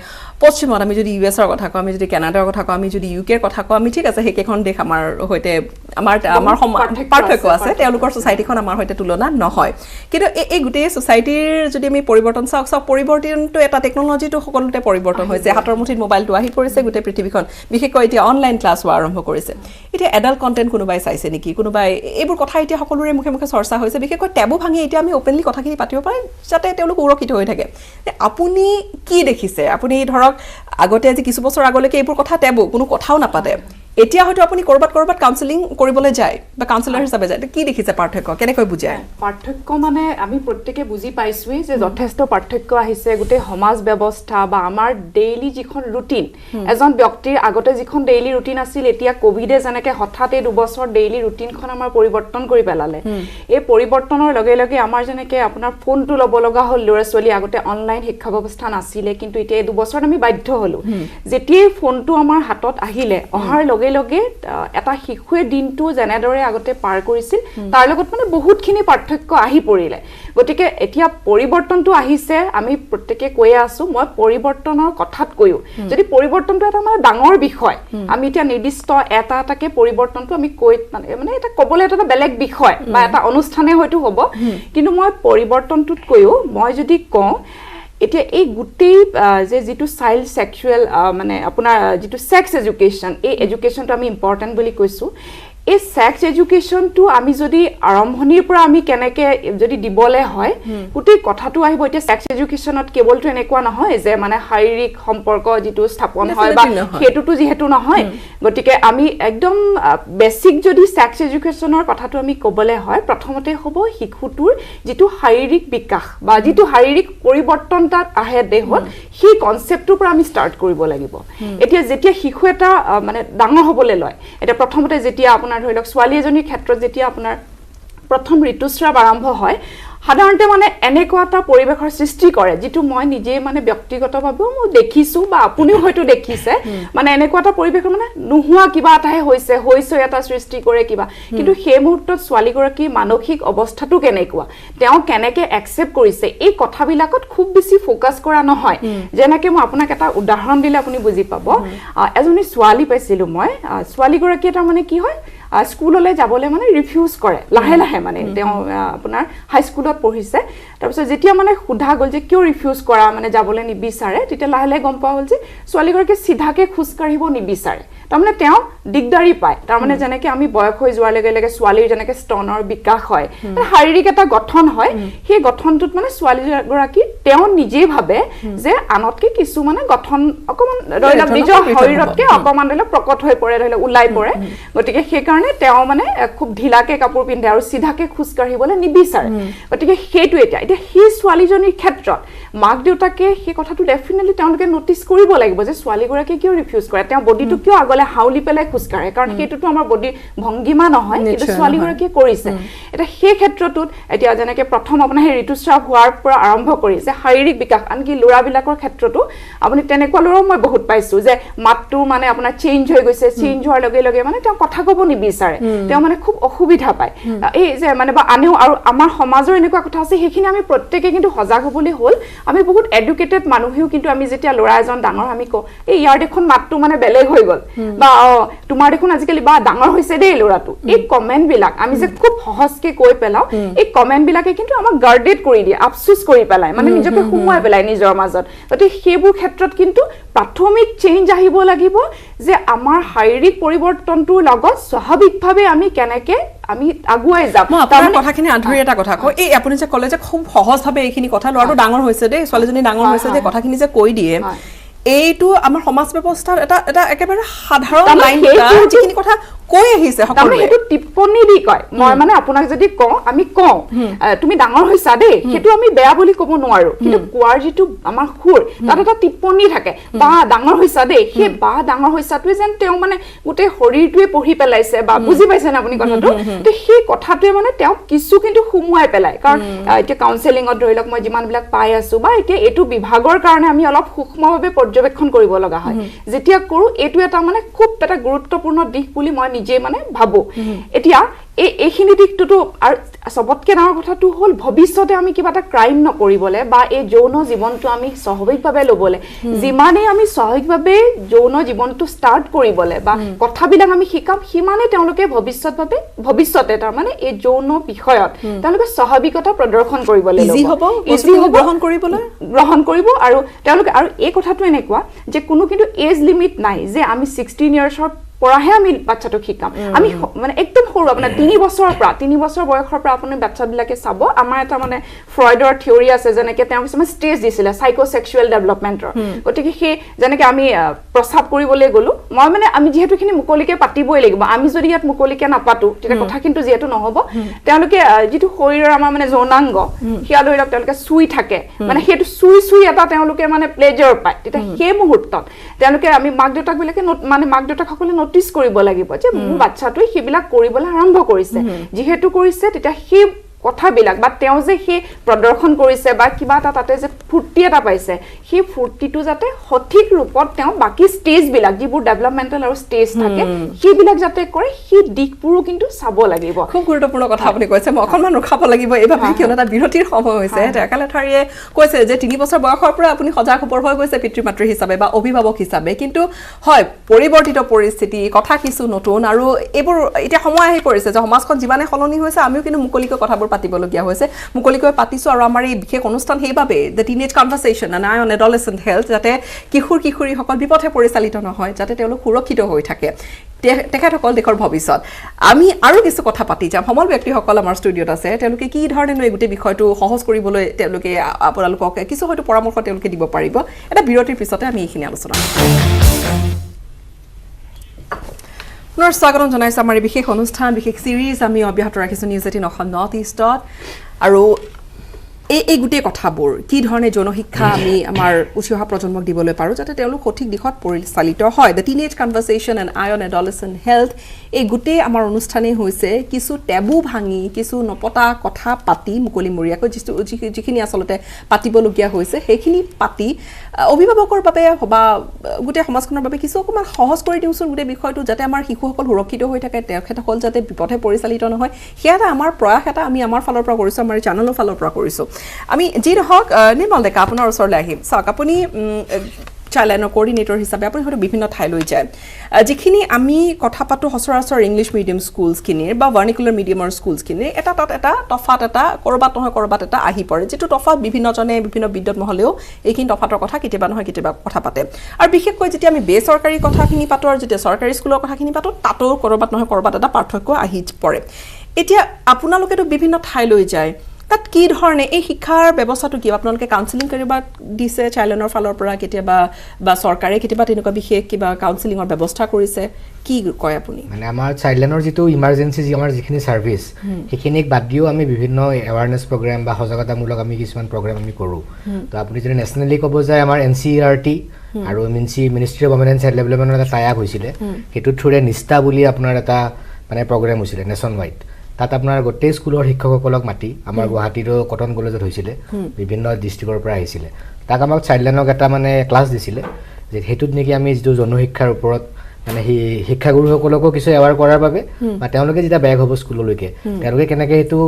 পশ্চিমত আমি যদি US কথা কওঁ আমি যদি কেনাডাৰ কথা কওঁ আমি যদি UKৰ কথা কওঁ আমি ঠিক আছে সেইকেইখন দেশ আমাৰ সৈতে আমাৰ পাৰ্থক্য আছে তেওঁলোকৰ ছ'চাইটিখন আমাৰ সৈতে তুলনা নহয় কিন্তু এই গোটেই ছ'চাইটিৰ যদি আমি পৰিৱৰ্তন চাওক পৰিৱৰ্তনটো এটা টেকন'লজিটো সকলোতে পৰিৱৰ্তন হৈছে হাতৰ মুঠিত মোবাইলটো আহি পৰিছে গোটেই পৃথিৱীখন বিশেষকৈ এতিয়া অনলাইন ক্লাছ হোৱা আৰম্ভ কৰিছে এতিয়া এডাল্ট কণ্টেণ্ট কোনোবাই চাইছে নেকি কোনোবাই এইবোৰ কথা এতিয়া সকলোৰে মুখে মুখে চৰ্চা হৈছে বিশেষকৈ টেবু ভাঙি এতিয়া আমি অপেনলি কথাখিনি পাতিব পাৰে যাতে তেওঁলোক সুৰক্ষিত হৈ থাকে আপুনি কি দেখিছে আপুনি ধৰক আগতে আজি কিছু বছৰ আগলৈকে এইবোৰ কথা টেবু কোনো কথাও নাপাতে এতিয়া হয়তো আপুনি ক'ৰবাত কাউন্সেলিং কৰিবলৈ যায় বা কাউন্সেলৰ হিচাপে যায় কি দেখিছে পাৰ্থক্য কেনেকৈ বুজায় পাৰ্থক্য মানে আমি প্ৰত্যেকে বুজি পাইছোৱেই যে যথেষ্ট পাৰ্থক্য আহিছে গোটেই সমাজ ব্যৱস্থা বা আমাৰ ডেইলি যিখন ৰুটিন এজন ব্যক্তিৰ আগতে যিখন ডেইলি ৰুটিন আছিল এতিয়া কোভিডে যেনেকৈ হঠাৎ এই 2 বছৰ ডেইলি ৰুটিনখন আমাৰ পৰিৱৰ্তন কৰি পেলালে এই পৰিৱৰ্তনৰ লগে লগে আমাৰ যেনেকৈ আপোনাৰ ফোনটো ল'ব লগা হ'ল ল'ৰা ছোৱালী আগতে অনলাইন শিক্ষা ব্যৱস্থা নাছিলে কিন্তু এতিয়া এই 2 বছৰত আমি বাধ্য হ'লোঁ যেতিয়াই ফোনটো আমাৰ হাতত আহিলে অহাৰ লগে লগে এটা শিশুৱে দিনটো যেনেদৰে আগতে পাৰ কৰিছিল তাৰ লগত মানে বহুতখিনি পাৰ্থক্য আহি পৰিলে গতিকে এতিয়া পৰিৱৰ্তনটো আহিছে আমি প্ৰত্যেকে কৈয়ে আছোঁ মই পৰিৱৰ্তনৰ কথাত কৈও যদি পৰিৱৰ্তনটো এটা মানে ডাঙৰ বিষয় আমি এতিয়া নিৰ্দিষ্ট এটাকে পৰিৱৰ্তনটো আমি কৈ মানে এটা ক'বলৈ এটা বেলেগ বিষয় বা এটা অনুষ্ঠানে হয়তো হ'ব কিন্তু মই পৰিৱৰ্তনটোত কৈও মই যদি কওঁ এতিয়া এই গোটেই যে যিটো চাইল্ড সেক্সুৱেল মানে আপোনাৰ যিটো সেক্স এডুকেশ্যন এই এডুকেশ্যনটো আমি ইম্পৰ্টেণ্ট বুলি কৈছোঁ এই সেক্স এডুকেশ্যনটো আমি যদি আৰম্ভণিৰ পৰা আমি কেনেকে যদি দিবলে হয় গোটেই কথাটো আহিব এতিয়া সেক্স এডুকেশ্যনত কেৱলটো এনেকুৱা নহয় যে মানে শাৰীৰিক সম্পৰ্ক যিটো স্থাপন হয় বা সেইটোতো যিহেতু নহয় গতিকে আমি একদম বেসিক যদি সেক্স এডুকেশ্যনৰ কথাটো আমি ক'বলে হয় প্ৰথমতে হ'ব শিশুটোৰ যিটো শাৰীৰিক বিকাশ বা যিটো শাৰীৰিক পৰিৱৰ্তন তাত আহে দেহত সেই কনসেপ্টৰ পৰা আমি স্টাৰ্ট কৰিব লাগিব এতিয়া যেতিয়া শিশু এটা মানে ডাঙৰ হ'বলৈ লয় এটা প্ৰথমতে যেতিয়া আপোনাৰ ধৰি লওক ছোৱালী এজনীৰ ক্ষেত্ৰত যেতিয়া আপোনাৰ প্ৰথম ঋতুস্ৰাৱ আৰম্ভ হয় সাধাৰণতে মানে এনেকুৱা এটা পৰিৱেশৰ সৃষ্টি কৰে যেটো মই নিজে মানে ব্যক্তিগতভাৱে মই দেখিছো বা আপুনিও হয়তো দেখিছে মানে এনেকুৱা এটা পৰিৱেশ মানে নোহোৱা কিবা এটাহে হৈছে এটা সৃষ্টি কৰে কিবা কিন্তু সেই মুহূৰ্তত ছোৱালীগৰাকী মানসিক অৱস্থাটো কেনেকুৱা তেওঁ কেনেকে একসেপ্ট কৰিছে এই কথাবিলাকত খুব বেছি ফোকাস কৰা নহয় যেনেকে মই আপোনাক এটা উদাহৰণ দিলে আপুনি বুজি পাব এজনী ছোৱালী পাইছিলো মই ছোৱালীগৰাকী এটা মানে কি হয় স্কুললৈ যাবলৈ মানে ৰিফিউজ কৰে লাহে লাহে মানে তেওঁ আপোনাৰ হাই স্কুলত পঢ়িছে তাৰপিছত যেতিয়া মানে সুধা গল যে কিয় ৰিফিউজ কৰা মানে যাবলৈ নিবিচাৰে তেতিয়া লাহে লাহে গম পোৱা হ'ল যে ছোৱালীগৰাকী সিধাকে খোজ কাঢ়িব নিবিচাৰে তাৰমানে তেওঁ দিগদাৰি পায় তাৰমানে যেনেকে আমি বয়স হৈ যোৱাৰ লগে লগে ছোৱালীৰ যেনেকে স্তনৰ বিকাশ হয় শাৰীৰিক এটা গঠন হয় সেই গঠনটোত মানে ছোৱালীগৰাকী তেওঁ নিজে ভাবে যে আনতকে কিছু মানে গঠন অকমান ধৰিলা নিজৰ শৰীৰতকে অকমান ধৰিলা প্ৰকট হৈ পৰে ধৰিলা ওলাই পৰে গতিকে সেই কাৰণে তেওঁ মানে খুব ঢিলাকে কাপোৰ পিন্ধে আৰু সিধাকে খোজ কাঢ়িবলৈ নিবিচাৰে গতিকে সেইটো এতিয়া সেই ছোৱালীজনীৰ ক্ষেত্ৰত মাক দেউতাকে সেই কথাটো ডেফিনেটলি তেওঁলোকে নোটিস কৰিব লাগিব যে ছোৱালীগৰাকী কিয় ৰিফিউজ কৰে তেওঁ বডিটো কিয় আগলে হাউলি পেলাই খোজ কাঢ়ে কাৰণ সেইটোতো আমাৰ বডি ভংগিমা নহয় কিন্তু ছোৱালীগৰাকী কৰিছে এটা সেই ক্ষেত্ৰটোত এতিয়া যেনেকে প্ৰথম আপোনাৰ সেই ঋতুস্ৰাৱ হোৱাৰ পৰা আৰম্ভ কৰিছে শাৰীৰিক বিকাশ আনকি ল'ৰাবিলাকৰ ক্ষেত্ৰতো আপুনি তেনেকুৱা ল'ৰাও মই বহুত পাইছো যে মাতটো মানে আপোনাৰ চেঞ্জ হৈ গৈছে চেঞ্জ হোৱাৰ লগে লগে মানে তেওঁ কথা ক'ব নিবিচাৰে তেওঁ মানে খুব অসুবিধা পায় এই যে মানে বা আনেও আৰু আমাৰ সমাজৰ এনেকুৱা কথা আছে সেইখিনি আমি প্ৰত্যেককে কিন্তু সজাগ হ'বলৈ হ'ল আমি বহুত এডুকেটেড মানুহেও কিন্তু আমি যেতিয়া ল'ৰা এজন ডাঙৰ আমি কওঁ এই ইয়াৰ দেখোন মাতটো মানে বেলেগ হৈ গ'ল বা তোমাৰ দেখোন আজিকালি বা ডাঙৰ হৈছে দেই ল'ৰাটো এই কমেন্ট বিলাক আমি যে খুব সহজকে কৈ পেলাও এই কমেন্ট বিলাকে কিন্তু আমাক গাৰ্ডেড কৰি দিয়ে আফসোস কৰি পেলাই মানে নিজকে সুমুৱাই পেলাই নিজৰ মাজত গতিকে সেইবোৰ ক্ষেত্ৰত কিন্তু প্ৰাথমিক চেঞ্জ আহিব লাগিব যে আমাৰ শাৰীৰিক পৰিৱৰ্তনটোৰ লগত স্বাভাৱিকভাৱে আমি কেনেকে আমি আগুৱাই যাম মই আপোনাৰ কথাখিনি আধুৰি এটা কথা কওঁ এই আপুনি যে ক'লে যে খুব সহজভাৱে এইখিনি কথা ল'ৰাটো ডাঙৰ হৈছে দেই ছোৱালীজনী ডাঙৰ হৈছে দেই কথাখিনি যে কৈ দিয়ে এইটো আমাৰ সমাজ ব্যৱস্থাৰ এটা একেবাৰে সাধাৰণ লাইন যিখিনি কথা কৈ আহিছে সকলোৱে সেইটো টিপ্পনী দি কয় মই মানে আপোনাক যদি কওঁ আমি কওঁ তুমি ডাঙৰ হৈছা দেই সেইটো আমি বেয়া বুলি ক'ব নোৱাৰো কিন্তু কোৱাৰ যিটো আমাৰ সুৰ তাত এটা টিপ্পনী থাকে বা ডাঙৰ হৈছা দেই সেই বা ডাঙৰ হৈছাটোৱে যেন তেওঁ মানে গোটেই শৰীৰটোৱে পঢ়ি পেলাইছে বা বুজি পাইছে না আপুনি কথাটো তো সেই কথাটোৱে মানে তেওঁ কিছু কিন্তু সুমুৱাই পেলাই কাৰণ এতিয়া কাউন্সেলিঙত ধৰি লওক মই যিমানবিলাক পাই আছো বা এতিয়া এইটো বিভাগৰ কাৰণে আমি অলপ সূক্ষ্মভাৱে পৰ্যবেক্ষণ কৰিব লগা হয় যেতিয়া কৰো এইটো এটা মানে খুব এটা গুৰুত্বপূৰ্ণ দিশ বুলি মই নিজে মানে ভাবো এতিয়া এইখিনি দিকটোতো আৰু সবতকে ডাঙৰ কথাটো হ'ল ভৱিষ্যতে আমি কিবা এটা ক্ৰাইম নকৰিবলে বা এই যৌন জীৱনটো আমি স্বাভাৱিকভাৱে ল'বলে যিমানে আমি স্বাভাৱিকভাৱে যৌন জীৱনটো ষ্টাৰ্ট কৰিবলে বা কথাবিলাক আমি শিকাম সিমানে তেওঁলোকে ভৱিষ্যতে তাৰ মানে এই যৌন বিষয়ত তেওঁলোকে স্বাভাৱিকতা প্ৰদৰ্শন কৰিবলৈ ইজি হ'ব গ্ৰহণ কৰিব আৰু তেওঁলোকে আৰু এই কথাটো এনেকুৱা যে কোনো কিন্তু এজ লিমিট নাই যে আমি 16 ইয়াৰ্ছৰ পৰাহে আমি বাচ্চাটো শিকাম আমি মানে একদম সৰু আপোনাৰ 3 বছৰৰ বয়সৰ পৰা আপুনি বাচ্চাবিলাকে চাব আমাৰ এটা মানে ফ্ৰয়ডৰ থিওৰি আছে যেনেকে তেওঁ কিছুমান ষ্টেজ দিছিলে সাইকোসেক্সুৱেল ডেভেলপমেন্টৰ গতিকে সেই যেনেকে আমি প্ৰস্তাৱ কৰিবলৈ গলো মই মানে আমি যেহেতু খিনি মুকলিকে পাতিবই লাগিব আমি যদি ইয়াত মুকলিকে নাপাতো তেতিয়া কথা কিন্তু যেহেতু নহব তেওঁলোকে যিটো শৰীৰৰ আমাৰ মানে যৌনাংগ হিয়া ধৰি লওক তেওঁলোকে চুই থাকে মানে সেইটো চুই এটা তেওঁলোকে মানে প্লেজাৰ পায় তেতিয়া সেই মুহূৰ্তত তেওঁলোকে আমি মাক দেউতাকবিলাকে মানে মাক দেউতাকসকলে নোটিস কৰিব লাগিব যে মোৰ বাচ্চাটোৱে সেইবিলাক কৰিবলৈ আৰম্ভ কৰিছে যেহেতু কৰিছে তেতিয়া সেই কথাবিলাক বা তেওঁ যে সেই প্ৰদৰ্শন কৰিছে বা কিবা এটা তাতে যে ফুৰ্তি এটা পাইছে সেই ফুৰ্তিটো যাতে সঠিক ৰূপত তেওঁ বাকি ষ্টেজবিলাক যিবোৰ ডেভেলপমেন্টাল আৰু ষ্টেজ থাকে সেইবিলাক যাতে কৰে সেই দিকবোৰো কিন্তু চাব লাগিব খুব গুৰুত্বপূৰ্ণ কথা আপুনি কৈছে মই অকণমান ৰখাব লাগিব এইবাবে কিয়নো এটা বিৰতিৰ সময় হৈছে একালেঠাৰীয়ে কৈছে যে 3 বছৰ বয়সৰ পৰা আপুনি সজাগ হ'ব হৈ গৈছে পিতৃ মাতৃ হিচাপে বা অভিভাৱক হিচাপে কিন্তু হয় পৰিৱৰ্তিত পৰিস্থিতি কথা কিছু নতুন আৰু এইবোৰ এতিয়া সময় আহি পৰিছে যে সমাজখন যিমানে সলনি হৈছে আমিও কিন্তু মুকলিকৈ কথাবোৰ পাতিবলগীয়া হৈছে মুকলিকৈ পাতিছো আৰু আমাৰ এই বিশেষ অনুষ্ঠান সেইবাবে the teenage conversation and I on adolescent health যাতে কিশোৰ কিশোৰীসকল বিপথে পৰিচালিত নহয় যাতে তেওঁলোক সুৰক্ষিত হৈ থাকে তেখেতসকল দেশৰ ভৱিষ্যত আমি আৰু কিছু কথা পাতি যাম সমল ব্যক্তিসকল আমাৰ ষ্টুডিঅ'ত আছে তেওঁলোকে কি ধৰণে এই গোটেই বিষয়টো সহজ কৰিবলৈ তেওঁলোকে আপোনালোকক কিছু হয়তো পৰামৰ্শ তেওঁলোকে দিব পাৰিব এটা বিৰতিৰ পিছতে আমি এইখিনি আলোচনা পুনৰ স্বাগতম জনাইছোঁ আমাৰ বিশেষ অনুষ্ঠান বিশেষ সিৰিজ আমি অব্যাহত ৰাখিছোঁ নিউজ 18 অসম নৰ্থ ইষ্টত আৰু এই গোটেই কথাবোৰ কি ধৰণে জনশিক্ষা আমি আমাৰ উঠি অহা প্ৰজন্মক দিবলৈ পাৰোঁ যাতে তেওঁলোক সঠিক দিশত পৰিচালিত হয় the teenage conversation and eye on adolescent health এই গোটেই আমাৰ অনুষ্ঠানেই হৈছে কিছু টেবু ভাঙি কিছু নপতা কথা পাতি মুকলিমূৰীয়াকৈ যিখিনি আচলতে পাতিবলগীয়া হৈছে সেইখিনি পাতি অভিভাৱকৰ বাবে বা গোটেই সমাজখনৰ বাবে কিছু অকণমান সহজ কৰি দিওঁচোন গোটেই বিষয়টো যাতে আমাৰ শিশুসকল সুৰক্ষিত হৈ থাকে তেখেতসকল যাতে বিপথে পৰিচালিত নহয় সেয়া এটা আমাৰ প্ৰয়াস এটা আমি আমাৰ ফালৰ পৰা কৰিছোঁ আমাৰ চেনেলৰ ফালৰ পৰা কৰিছোঁ আমি যি নহওক নিৰ্মল ডেকা আপোনাৰ ওচৰলৈ আহিম চাওক আপুনি চাইল্ড লাইনৰ কোঅৰ্ডিনেটৰ হিচাপে আপুনি হয়তো বিভিন্ন ঠাইলৈ যায় যিখিনি আমি কথা পাতোঁ সচৰাচৰ ইংলিছ মিডিয়াম স্কুলছখিনিৰ বা ভাৰ্নিকুলাৰ মিডিয়ামৰ স্কুলছখিনিৰ এটা তফাত এটা ক'ৰবাত নহয় ক'ৰবাত এটা আহি পৰে যিটো তফাত বিভিন্নজনে বিভিন্ন বিদ্যুৎ মহলেও এইখিনি তফাতৰ কথা কেতিয়াবা নহয় কেতিয়াবা কথা পাতে আৰু বিশেষকৈ যেতিয়া আমি বেচৰকাৰী কথাখিনি পাতোঁ আৰু যেতিয়া চৰকাৰী স্কুলৰ কথাখিনি পাতোঁ তাতো ক'ৰবাত নহয় ক'ৰবাত এটা পাৰ্থক্য আহি পৰে এতিয়া আপোনালোকেতো বিভিন্ন ঠাইলৈ যায় তাত কি ধৰণে এই শিক্ষাৰ ব্যৱস্থাটো কি আপোনালোকে কাউন্সেলিং কৰিব দিছে চাইল্ড লাইনৰ ফালৰ পৰা কেতিয়াবা বা চৰকাৰে কেতিয়াবা তেনেকুৱা বিশেষ কিবা কাউন্সেলিঙৰ ব্যৱস্থা কৰিছে কি কয় আপুনি মানে আমাৰ চাইল্ড লাইনৰ যিটো ইমাৰ্জেঞ্চি আমাৰ যিখিনি ছাৰ্ভিচ সেইখিনিক বাদ দিও আমি বিভিন্ন এৱাৰনেছ প্ৰগ্ৰাম বা সজাগতামূলক আমি কিছুমান প্ৰগ্ৰাম আমি কৰোঁ তো আপুনি যদি নেশ্যনেলি ক'ব যায় আমাৰ NCERT আৰু ministry of women and child ডেভেলপমেণ্টৰ এটা টাই আপ হৈছিলে সেইটোৰ থ্ৰুৰে নিষ্ঠা বুলি আপোনাৰ এটা মানে প্ৰগ্ৰাম হৈছিলে নেশ্যন ৱাইড তাত আপোনাৰ গোটেই স্কুলৰ শিক্ষকসকলক মাতি আমাৰ গুৱাহাটীৰো কটন কলেজত হৈছিলে বিভিন্ন ডিষ্ট্ৰিক্টৰ পৰা আহিছিলে তাক আমাক চাইল্ড লাইনক এটা মানে ক্লাছ দিছিলে যে সেইটোত নেকি আমি যিটো জনশিক্ষাৰ ওপৰত মানে সেই শিক্ষাগুৰুসকলকো কিছু এৱাৰ কৰাৰ বাবে বা তেওঁলোকে যেতিয়া বেগ হ'ব স্কুললৈকে তেওঁলোকে কেনেকৈ সেইটো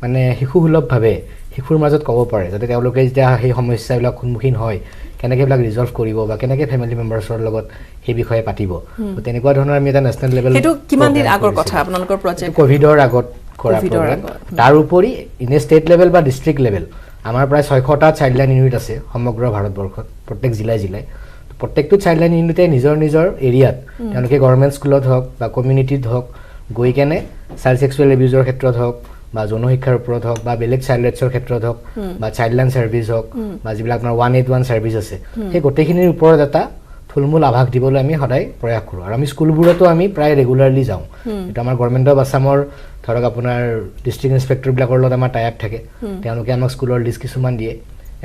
মানে শিশুসুলভভাৱে শিশুৰ মাজত ক'ব পাৰে যাতে তেওঁলোকে যেতিয়া সেই সমস্যাবিলাক সন্মুখীন হয় কেনেকৈ এইবিলাক ৰিজল্ভ কৰিব বা কেনেকৈ ফেমিলি মেম্বাৰ্ছৰ লগত সেই বিষয়ে পাতিব তেনেকুৱা ধৰণৰ আমি এটা নেশ্যনেল লেভেল সেইটো কিমান দিন আগৰ কথা আপোনালোকৰ প্ৰজেক্ট কোভিডৰ আগত কৰা প্ৰগ্ৰাম তাৰ উপৰি ইনে ষ্টেট লেভেল বা ডিষ্ট্ৰিক্ট লেভেল আমাৰ প্ৰায় 600টা চাইল্ড লাইন ইউনিট আছে সমগ্ৰ ভাৰতবৰ্ষত প্ৰত্যেক জিলাই প্ৰত্যেকটো চাইল্ড লাইন ইউনিটে নিজৰ এৰিয়াত তেওঁলোকে গভৰ্ণমেণ্ট স্কুলত হওক বা কমিউনিটিত হওক গৈ কেনে চাইল্ড ছেক্সুৱেল এবিউজৰ ক্ষেত্ৰত হওক বা জনশিক্ষাৰ ওপৰত হওক বা বেলেগ চাইল্ড ৰাইটছৰ ক্ষেত্ৰত হওক বা চাইল্ড লাইন ছাৰ্ভিচ হওক বা যিবিলাক আপোনাৰ 181 ছাৰ্ভিচ আছে সেই গোটেইখিনিৰ ওপৰত এটা থুলমূল আভাস দিবলৈ আমি সদায় প্ৰয়াস কৰোঁ আৰু আমি স্কুলবোৰতো আমি প্ৰায় ৰেগুলাৰলি যাওঁ এইটো আমাৰ গভৰ্ণমেণ্ট অফ আছামৰ ধৰক আপোনাৰ ডিষ্ট্ৰিক্ট ইনস্পেক্টৰবিলাকৰ লগত আমাৰ টাই আপ থাকে তেওঁলোকে আমাক স্কুলৰ লিষ্ট কিছুমান দিয়ে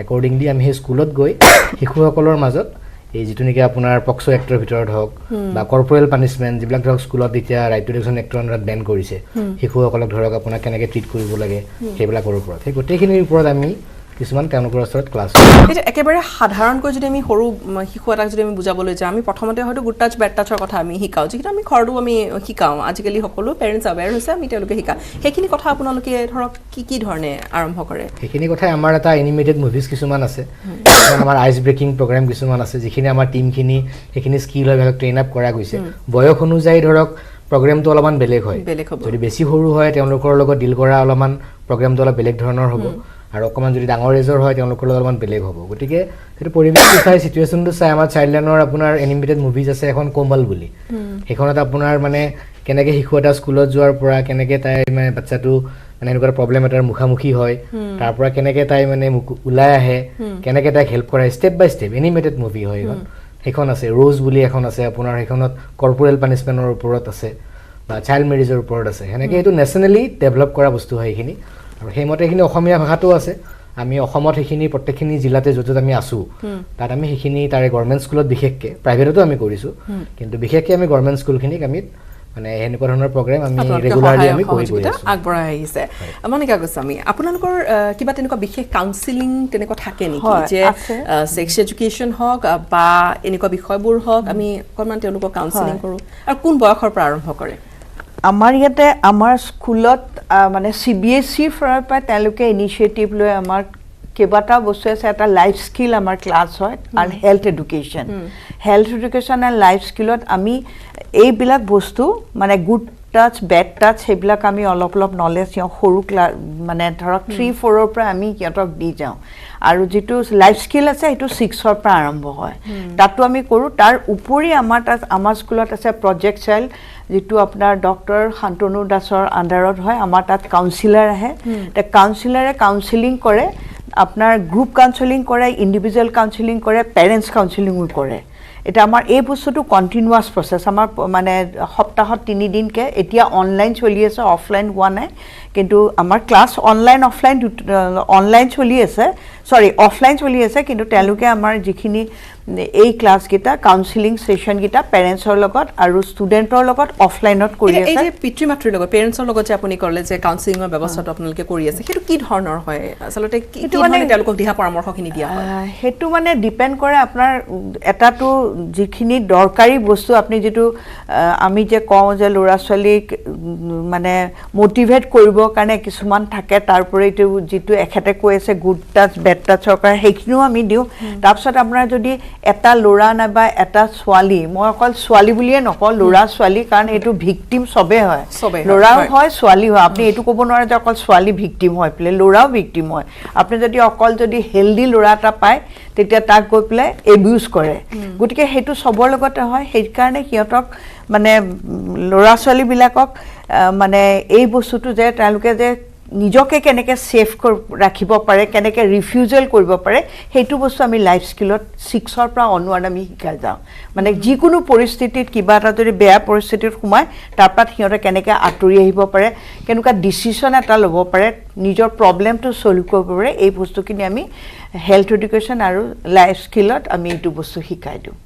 একৰ্ডিংলি আমি সেই স্কুলত গৈ শিশুসকলৰ মাজত এই যিটো নেকি আপোনাৰ পক্সো এক্টৰ ভিতৰত হওক বা কৰ্পৰেল পানিছমেণ্ট যিবিলাক ধৰক স্কুলত এতিয়া ৰাইট টু এডুকেশ্যন এক্টৰ আণ্ডাৰত বেন কৰিছে শিশুসকলক ধৰক আপোনাক কেনেকৈ ট্ৰিট কৰিব লাগে সেইবিলাকৰ ওপৰত সেই গোটেইখিনিৰ ওপৰত আমি কিছুমান তেওঁলোকৰ ওচৰত ক্লাছ একেবাৰে সাধাৰণকৈ যদি আমি সৰু শিশু এটাক যদি আমি বুজাবলৈ যাওঁ আমি প্ৰথমতে হয়তো গুড টাচ বেড টাচৰ কথা আমি শিকাওঁ যিটো আমি ঘৰতো আমি শিকাওঁ আজিকালি সকলো পেৰেণ্টছ আৱেৰ হৈছে আমি তেওঁলোকে শিকাওঁ সেইখিনি কথা আপোনালোকে ধৰক কি ধৰণে আৰম্ভ কৰে সেইখিনি কথাই আমাৰ এটা এনিমেটেড মুভিজ কিছুমান আছে আমাৰ আইচ ব্ৰেকিং প্ৰগ্ৰাম কিছুমান আছে যিখিনি আমাৰ টিমখিনি সেইখিনি স্কিল হয় ট্ৰেইন আপ কৰা গৈছে বয়স অনুযায়ী ধৰক প্ৰগ্ৰামটো অলপমান বেলেগ হয় যদি বেছি সৰু হয় তেওঁলোকৰ লগত ডিল কৰা অলপমান প্ৰগ্ৰামটো অলপ বেলেগ ধৰণৰ হ'ব আৰু অকণমান যদি ডাঙৰ এজৰ হয় তেওঁলোকৰ লগত অলপমান বেলেগ হ'ব গতিকে সেইটো পৰিৱেশটো চাই চিটুৱেশ্যনটো চাই আমাৰ চাইল্ড লাইনৰ আপোনাৰ এনিমেটেড মুভিজ আছে এখন কোমল বুলি সেইখনত আপোনাৰ মানে কেনেকৈ শিশু এটা স্কুলত যোৱাৰ পৰা কেনেকৈ তাই মানে বাচ্চাটো মানে এনেকুৱা প্ৰব্লেম এটাৰ মুখামুখি হয় তাৰ পৰা কেনেকৈ তাই মানে ওলাই আহে কেনেকৈ তাইক হেল্প কৰে ষ্টেপ বাই ষ্টেপ এনিমেটেড মুভি হয় সেইখন আছে ৰ'জ বুলি এখন আছে আপোনাৰ সেইখনত কৰ্পৰেল পানিছমেণ্টৰ ওপৰত আছে বা চাইল্ড মেৰিজৰ ওপৰত আছে সেনেকৈ এইটো নেশ্যনেলি ডেভেলপ কৰা বস্তু হয় সেইখিনি আৰু সেইমতে সেইখিনি অসমীয়া ভাষাটো আছে আমি অসমত সেইখিনি প্ৰত্যেকখিনি জিলাতে য'ত আমি আছোঁ তাত আমি সেইখিনি তাৰে গভৰ্ণমেণ্ট স্কুলত বিশেষকৈ প্ৰাইভেটতো আমি কৰিছোঁ কিন্তু বিশেষকৈ আমি গভৰ্ণমেণ্ট স্কুলখিনিক আমি মানে এনেকুৱা ধৰণৰ প্ৰগ্ৰাম আমি ৰেগুলাৰলি আমি কৰি আছোঁ আগবঢ়াই আহিছে মনিকা গোস্বামী আপোনালোকৰ কিবা তেনেকুৱা বিশেষ কাউন্সেলিং তেনেকুৱা থাকে নেকি যে ছেক্স এডুকেশ্যন হওক বা এনেকুৱা বিষয়বোৰ হওক আমি অকণমান তেওঁলোকক কাউন্সেলিং কৰোঁ আৰু কোন বয়সৰ পৰা আৰম্ভ কৰে আমাৰ ইয়াতে আমাৰ স্কুলত মানে CBSEৰ ফালৰ পৰা তেওঁলোকে ইনিচিয়েটিভ লৈ আমাৰ কেইবাটাও বস্তু আছে এটা লাইফ স্কিল আমাৰ ক্লাছ হয় আৰু হেল্থ এডুকেশ্যন এণ্ড লাইফ স্কিলত আমি এইবিলাক বস্তু মানে গুড টাচ বেড টাচ সেইবিলাক আমি অলপ অলপ নলেজ সৰু ক্লাছ মানে ধৰক 3-4ৰ পৰা আমি সিহঁতক দি যাওঁ আৰু যিটো লাইফ স্কিল আছে সেইটো 6ৰ পৰা আৰম্ভ হয় তাতো আমি কৰোঁ তাৰ উপৰি আমাৰ স্কুলত আছে প্ৰজেক্ট চাইল্ড যিটো আপোনাৰ ডক্টৰ শান্তনু দাসৰ আণ্ডাৰত হয় আমাৰ তাত কাউন্সিলাৰ আহে কাউন্সিলাৰে কাউন্সিলিং কৰে আপোনাৰ গ্ৰুপ কাউন্সিলিং কৰে ইণ্ডিভিজুৱেল কাউন্সিলিং কৰে পেৰেণ্টছ কাউন্সিলিঙো কৰে এটা আমাৰ এই বস্তুটো কন্টিনিউয়াস প্ৰসেস আমাৰ মানে সপ্তাহত 3 দিনকে এতিয়া অনলাইন চলি আছে অফলাইন হোৱা নাই কিন্তু আমাৰ ক্লাছ অনলাইন চলি আছে সৰি অফলাইন চলি আছে কিন্তু তেওঁলোকে আমাৰ যিখিনি এই ক্লাছ গিটা কাউন্সিলিং সেশন গিটা পেৰেন্টছৰ লগত আৰু ষ্টুডেন্টৰ লগত অফলাইনত কৰি আছে এই যে পিতৃ মাতৃৰ লগত পেৰেন্টছৰ লগত যে আপুনি কৰলে যে কাউন্সিলিংৰ ব্যৱস্থাটো আপোনালোকে কৰি আছে সেইটো কি ধৰণৰ হয় আসলতে কি মানে তেওঁলোকক দিহা পৰামৰ্শখিনি দিয়া হয় হেতু মানে ডিপেন্ড কৰে আপোনাৰ এটাটো যিখিনি দৰকাৰী বস্তু আপুনি যেটো আমি যে কওঁ যে ল'ৰা ছোৱালীক মানে মোটিভেট কৰিব কাৰণে কিছুমান থাকে তাৰপৰে এইটো যেটো এখেতে কৈ আছে গুড টাচ বেড টাচৰ কাৰণে সেইখিনিও আমি দিও তাৰপিছত আপোনাৰ যদি এটা ল'ৰা নাবা এটা ছোৱালী মই অকল ছোৱালী বুলিয়ে নকওঁ ল'ৰা ছোৱালী কাৰণ এইটো ভিকটিম সবে হয় ল'ৰাও হয় ছোৱালী হয় আপুনি এইটো ক'ব নোৱাৰে যে অকল ছোৱালী ভিকটিম হয় প্লে ল'ৰাও ভিকটিম হয় আপুনি যদি অকল যদি হেলদি ল'ৰা এটা পায় তেতিয়া তাক গৈ প্লে এবিউজ কৰে গতিকে হেতু সবৰ লগতে হয় সেই কাৰণে কিয়তক মানে ল'ৰা ছোৱালী বিলাকক মানে এই বস্তুটো যে তেওঁলোকে যে নিজকে কেনেকে সেফ ৰাখিব পাৰে কেনেকে ৰিফিউজেল কৰিব পাৰে হেতু বস্তু আমি লাইফ স্কিলত 6ৰ পৰা অনৱাৰ্ড আমি শিকাই যাওঁ মানে যিকোনো পৰিস্থিতিত কিবা এটা যদি বেয়া পৰিস্থিতিত সোমায় তাৰপাত সিহঁতে কেনেকে আঁতৰি আহিব পাৰে কেনেকা ডিসিশন এটা ল'ব পাৰে নিজৰ প্ৰবলেমটো সলভ কৰিব পাৰে এই বস্তুখিনি আমি হেলথ এডুকেশ্যন আৰু লাইফ স্কিলত আমি এইটো বস্তু শিকাই দিওঁ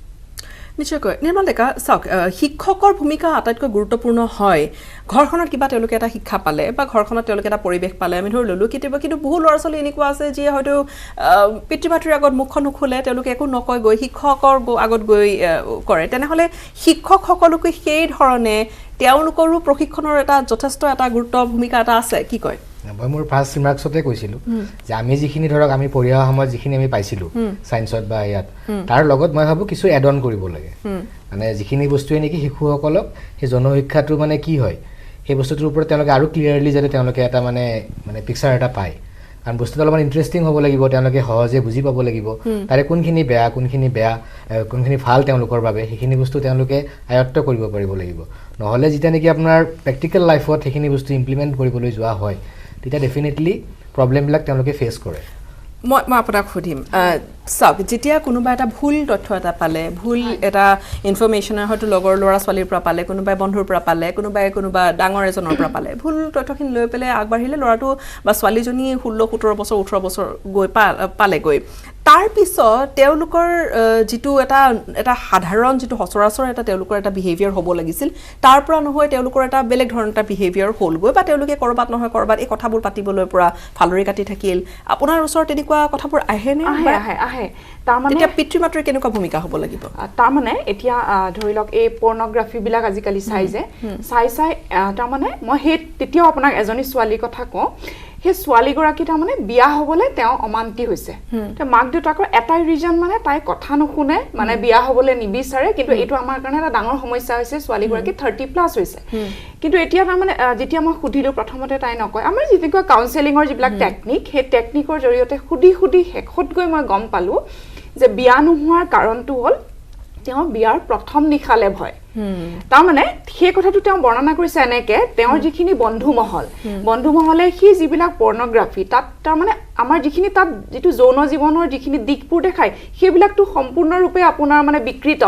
নিশ্চয়কৈ নিৰ্মল ডেকা চাওক শিক্ষকৰ ভূমিকা আটাইতকৈ গুৰুত্বপূৰ্ণ হয় ঘৰখনত কিবা তেওঁলোকে এটা শিক্ষা পালে বা ঘৰখনত তেওঁলোকে এটা পৰিৱেশ পালে আমি ধৰি ললো কেতিয়াবা কিন্তু বহু ল'ৰা ছোৱালী এনেকুৱা আছে যিয়ে হয়তো পিতৃ মাতৃৰ আগত মুখখন নুখুলে তেওঁলোকে একো নকয় গৈ শিক্ষকৰ আগত গৈ কৰে তেনেহলে শিক্ষকসকলকে সেই ধৰণে তেওঁলোকৰো প্ৰশিক্ষণৰ এটা যথেষ্ট এটা গুৰুত্ব ভূমিকা এটা আছে কি কয় মই মোৰ ফাৰ্ষ্ট ৰিমাৰ্কছতে কৈছিলোঁ যে আমি যিখিনি ধৰক আমি পঢ়ি অহা সময়ত যিখিনি আমি পাইছিলোঁ সায়েন্সত বা ইয়াত তাৰ লগত মই ভাবো কিছু এড অন কৰিব লাগে মানে যিখিনি বস্তুৱে নেকি শিশুসকলক সেই জনশিক্ষাটো মানে কি হয় সেই বস্তুটোৰ ওপৰত তেওঁলোকে আৰু ক্লিয়াৰলি যাতে তেওঁলোকে এটা মানে পিকচাৰ এটা পায় কাৰণ বস্তুটো অলপমান ইণ্টাৰেষ্টিং হ'ব লাগিব তেওঁলোকে সহজে বুজি পাব লাগিব তাৰে কোনখিনি কোনখিনি ভাল তেওঁলোকৰ বাবে সেইখিনি বস্তু তেওঁলোকে আয়ত্ত কৰিব পাৰিব লাগিব নহ'লে যেতিয়া নেকি আপোনাৰ প্ৰেক্টিকেল লাইফত সেইখিনি বস্তু ইমপ্লিমেণ্ট কৰিবলৈ যোৱা হয় তেতিয়া ডেফিনেটলি প্ৰবলেমবিলাক তেওঁলোকে ফেচ কৰে মই আপোনাক সুধিম চাওক যেতিয়া কোনোবা এটা ভুল তথ্য এটা পালে ভুল এটা ইনফৰমেশ্যনৰ হয়তো লগৰ ল'ৰা ছোৱালীৰ পৰা পালে কোনোবাই বন্ধুৰ পৰা পালে কোনোবা ডাঙৰ এজনৰ পৰা পালে ভুল তথ্যখিনি লৈ পেলাই আগবাঢ়িলে ল'ৰাটো বা ছোৱালীজনী 16-17 বছৰ 18 বছৰ গৈ পালেগৈ তাৰ পিছত তেওঁলোকৰ যিটো এটা সাধাৰণ যিটো সচৰাচৰ এটা তেওঁলোকৰ এটা বিহেভিয়াৰ হ'ব লাগিছিল তাৰ পৰা নহয় তেওঁলোকৰ এটা বেলেগ ধৰণৰ এটা বিহেভিয়াৰ হ'লগৈ বা তেওঁলোকে কৰবাত নহয় কৰবাত এই কথাবোৰ পাতিবলৈ পৰা ফালৰি কাটি থাকিল আপোনাৰ ওচৰত তেনেকুৱা কথাবোৰ আহে নে আহে তাৰ মানে এতিয়া পিতৃ মাতৃৰ কেনেকুৱা ভূমিকা হ'ব লাগিব তাৰ মানে এতিয়া ধৰি লওক এই পৰ্নোগ্ৰাফি বিলাক আজিকালি চাই তাৰ মানে মই সেই তেতিয়াও আপোনাক এজনী ছোৱালীৰ কথা কওঁ সেই ছোৱালীগৰাকী তাৰ মানে বিয়া হ'বলৈ তেওঁ অমান্তি হৈছে মাক দেউতাকৰ এটাই ৰিজন মানে তাই কথা নুশুনে মানে বিয়া হ'বলৈ নিবিচাৰে কিন্তু এইটো আমাৰ কাৰণে এটা ডাঙৰ সমস্যা হৈছে ছোৱালীগৰাকী 30+ হৈছে কিন্তু এতিয়া তাৰ মানে যেতিয়া মই সুধিলো প্ৰথমতে তাই নকয় আমাৰ যেনেকুৱা কাউন্সেলিঙৰ যিবিলাক টেকনিক সেই টেকনিকৰ জৰিয়তে সুধি শেষত গৈ মই গম পালো যে বিয়া নোহোৱাৰ কাৰণটো হ'ল তেওঁ বিয়াৰ প্ৰথম নিশালে ভয় তাৰ মানে সেই কথাটো তেওঁ বৰ্ণনা কৰিছে এনেকে তেওঁৰ যিখিনি বন্ধু মহলে সি যিবিলাক পৰ্নোগ্ৰাফি তাত তাৰ মানে আমাৰ যিখিনি তাত যিটো যৌন জীৱনৰ যিখিনি দিকবোৰ দেখায় সেইবিলাকটো সম্পূৰ্ণৰূপে আপোনাৰ মানে বিকৃত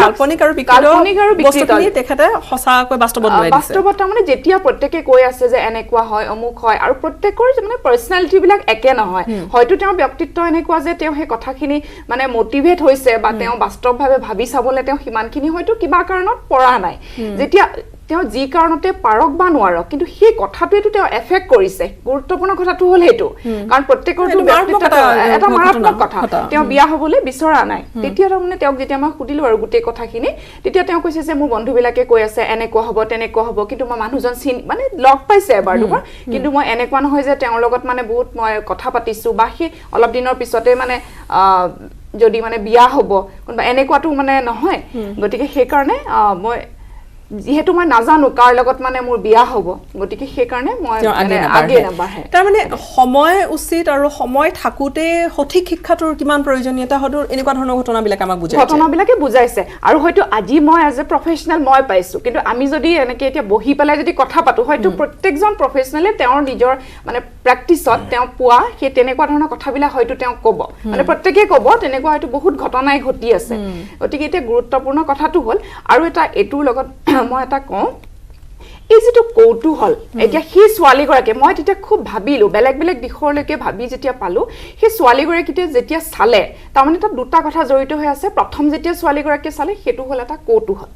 কাল্পনিক আৰু বিকৃত তেখেতে সঁচাকৈ বাস্তৱত লৈ দিছে বাস্তৱত তাৰ মানে যেতিয়া প্ৰত্যেকে কৈ আছে যে এনেকুৱা হয় অমুক হয় আৰু প্ৰত্যেকৰ মানে পাৰ্সোনালিটি বিলাক একে নহয় হয়তো তেওঁৰ ব্যক্তিত্ব এনেকুৱা যে তেওঁ সেই কথাখিনি মানে মোটিভেট হৈছে বা তেওঁ বাস্তৱভাৱে ভাবি চাবলৈ তেওঁ সিমানখিনি হয়তো কিবা কাৰণত পৰা নাই যেতিয়া তেওঁ যি কাৰণতে পাৰক বা নোৱাৰক কিন্তু সেই কথাটোৱেটো তেওঁ এফেক্ট কৰিছে গুৰুত্বপূৰ্ণ কথাটো হ'ল হেতু কাৰণ প্ৰত্যেকৰটো এটা মাৰাত্মক কথা তেওঁ বিয়া হ'বলৈ বিচৰা নাই তেতিয়া তাৰমানে তেওঁক যেতিয়া মই সুধিলো আৰু গোটেই কথাখিনি তেতিয়া তেওঁ কৈছে যে মোৰ বন্ধুবিলাকে কৈ আছে এনেকুৱা হ'ব তেনেকুৱা হ'ব কিন্তু মই মানুহজন মানে লগ পাইছে এবাৰ দুবাৰ কিন্তু মই এনেকুৱা নহয় যে তেওঁৰ লগত মানে বহুত মই কথা পাতিছো বা সেই অলপ দিনৰ পিছতে মানে যদি মানে বিয়া হ'ব কোনবা এনেকুৱাটো মানে নহয় গতিকে সেই কাৰণে মই যিহেতু মই নাজানো কাৰ লগত মানে মোৰ বিয়া হ'ব গতিকে সেইকাৰণে মই আগে নাবাঢ়ে তাৰমানে সময় উচিত আৰু সময় থাকোতে সঠিক শিক্ষাটোৰ কিমান প্ৰয়োজনীয়তা হয়তো এনেকুৱা ধৰণৰ ঘটনাবিলাক আমাক বুজাইছে ঘটনাবিলাকে বুজাইছে আৰু হয়তো আজি মই এজ এ প্ৰফেচনেল মই পাইছো কিন্তু আমি যদি এনেকে এতিয়া বহি পেলাই যদি কথা পাতো হয়তো প্ৰত্যেকজন প্ৰফেচনেলে তেওঁৰ নিজৰ মানে প্ৰেক্টিছত তেওঁ পোৱা সেই তেনেকুৱা ধৰণৰ কথাবিলাক হয়তো তেওঁ ক'ব মানে প্ৰত্যেকে ক'ব তেনেকুৱা হয়তো বহুত ঘটনাই ঘটি আছে গতিকে এতিয়া গুৰুত্বপূৰ্ণ কথাটো হ'ল আৰু এটা এটোৰ লগত মই এটা কওঁ এই যেটো কৌতূহল এতিয়া সেই ছোৱালীগৰাকী মই তেতিয়া খুব ভাবিলো বেলেগ বেলেগ দিশলৈকে ভাবি যেতিয়া পালো সেই ছোৱালীগৰাকীতে যেতিয়া চালে তাৰমানে তাত দুটা কথা জড়িত হৈ আছে প্ৰথম যেতিয়া ছোৱালীগৰাকী চালে সেইটো হ'ল এটা কৌতূহল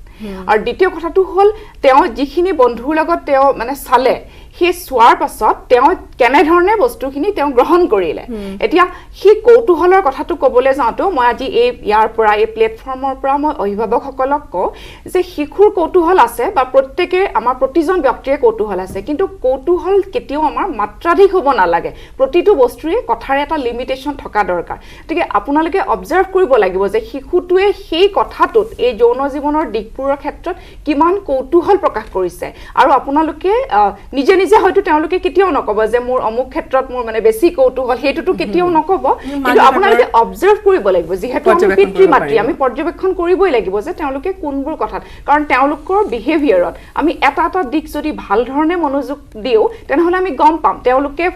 আৰু দ্বিতীয় কথাটো হ'ল তেওঁ যিখিনি বন্ধুৰ লগত তেওঁ মানে চালে সেই চোৱাৰ পাছত তেওঁ কেনে ধৰণে বস্তুখিনি তেওঁ গ্ৰহণ কৰিলে এতিয়া সেই কৌতূহলৰ কথাটো ক'বলৈ যাওঁতো মই আজি এই ইয়াৰ পৰা এই প্লেটফৰ্মৰ পৰা মই অভিভাৱকসকলক কওঁ যে শিশুৰ কৌতূহল আছে বা প্ৰত্যেকে আমাৰ প্ৰতিজন ব্যক্তিৰে কৌতূহল আছে কিন্তু কৌতূহল কেতিয়াও আমাৰ মাত্ৰাধিক হ'ব নালাগে প্ৰতিটো বস্তুৰে কথাৰে এটা লিমিটেশ্যন থকা দৰকাৰ গতিকে আপোনালোকে অবজাৰ্ভ কৰিব লাগিব যে শিশুটোৱে সেই কথাটোত এই যৌন জীৱনৰ দিশবোৰৰ ক্ষেত্ৰত কিমান কৌতূহল প্ৰকাশ কৰিছে আৰু আপোনালোকে নিজে নিজে হয়তো তেওঁলোকে কেতিয়াও নকব যে মোৰ অমুক ক্ষেত্ৰত মোৰ মানে বেছি কৌতূহল হেতুটো কেতিয়াও নকব কিন্তু আপোনালোকে অবজাৰ্ভ কৰিব লাগিব যেহেতু আমি পিতৃ মাতৃ আমি পৰ্যবেক্ষণ কৰিবই লাগিব যে তেওঁলোকে কোনবোৰ কথাত কাৰণ তেওঁলোকৰ বিহেভিয়াৰত আমি এটা এটা দিক যদি ভাল ধৰণে মনোযোগ দিও তেনেহলে আমি গম পাম তেওঁলোকে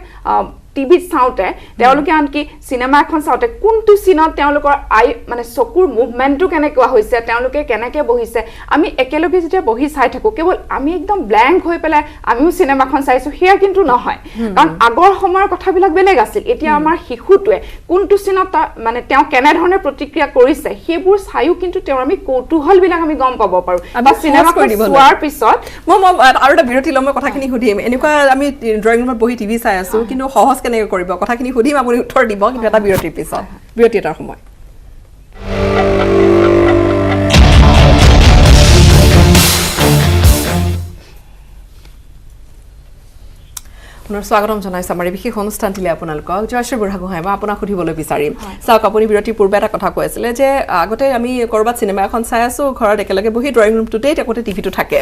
টিভিত চাওঁতে তেওঁলোকে আনকি সিনেমা এখন চাওঁতে কোনটো সিনত তেওঁলোকৰ আই মানে চকুৰ মুভমেন্টটো কেনেকুৱা হৈছে তেওঁলোকে কেনেকৈ বহিছে আমি একেলগে যেতিয়া বহি চাই থাকো কেৱল আমি একদম ব্ল্যাঙ্ক হৈ পেলাই আমিও সিনেমাখন চাইছো সেয়া কিন্তু নহয় কাৰণ আগৰ সময়ৰ কথাবিলাক বেলেগ আছিল এতিয়া আমাৰ শিশুটোৱে কোনটো সিনত মানে তেওঁ কেনে ধৰণে প্ৰতিক্ৰিয়া কৰিছে সেইবোৰ চাইও কিন্তু তেওঁ আমি কৌতূহলবিলাক আমি গম পাব পাৰো বা সিনেমাখন চোৱাৰ পিছত মই আৰু এটা বিৰতি ল'ম কথাখিনি সুধিম এনেকুৱা আমি ড্ৰয়িং ৰুমত বহি টিভি চাই আছো কিন্তু সহজ কেনেকৈ কৰিব কথাখিনি সুধিম আপুনি উত্তৰ দিব কিন্তু এটা বিৰতিৰ পিছত বিৰতি এটাৰ সময় পুনৰ স্বাগতম জনাইছো আমাৰ বিশেষ অনুষ্ঠানটিলে আপোনালোকক জয়শ্ৰী বুঢ়াগোহাঁই মই আপোনাক সুধিবলৈ বিচাৰিম চাওক আপুনি বিৰতিৰ পূৰ্বে এটা কথা কৈ আছিলে যে আগতে আমি ক'ৰবাত চিনেমা এখন চাই আছো ঘৰত একেলগে বহি ড্ৰয়িং ৰুমটোতেই আগতে টিভিটো থাকে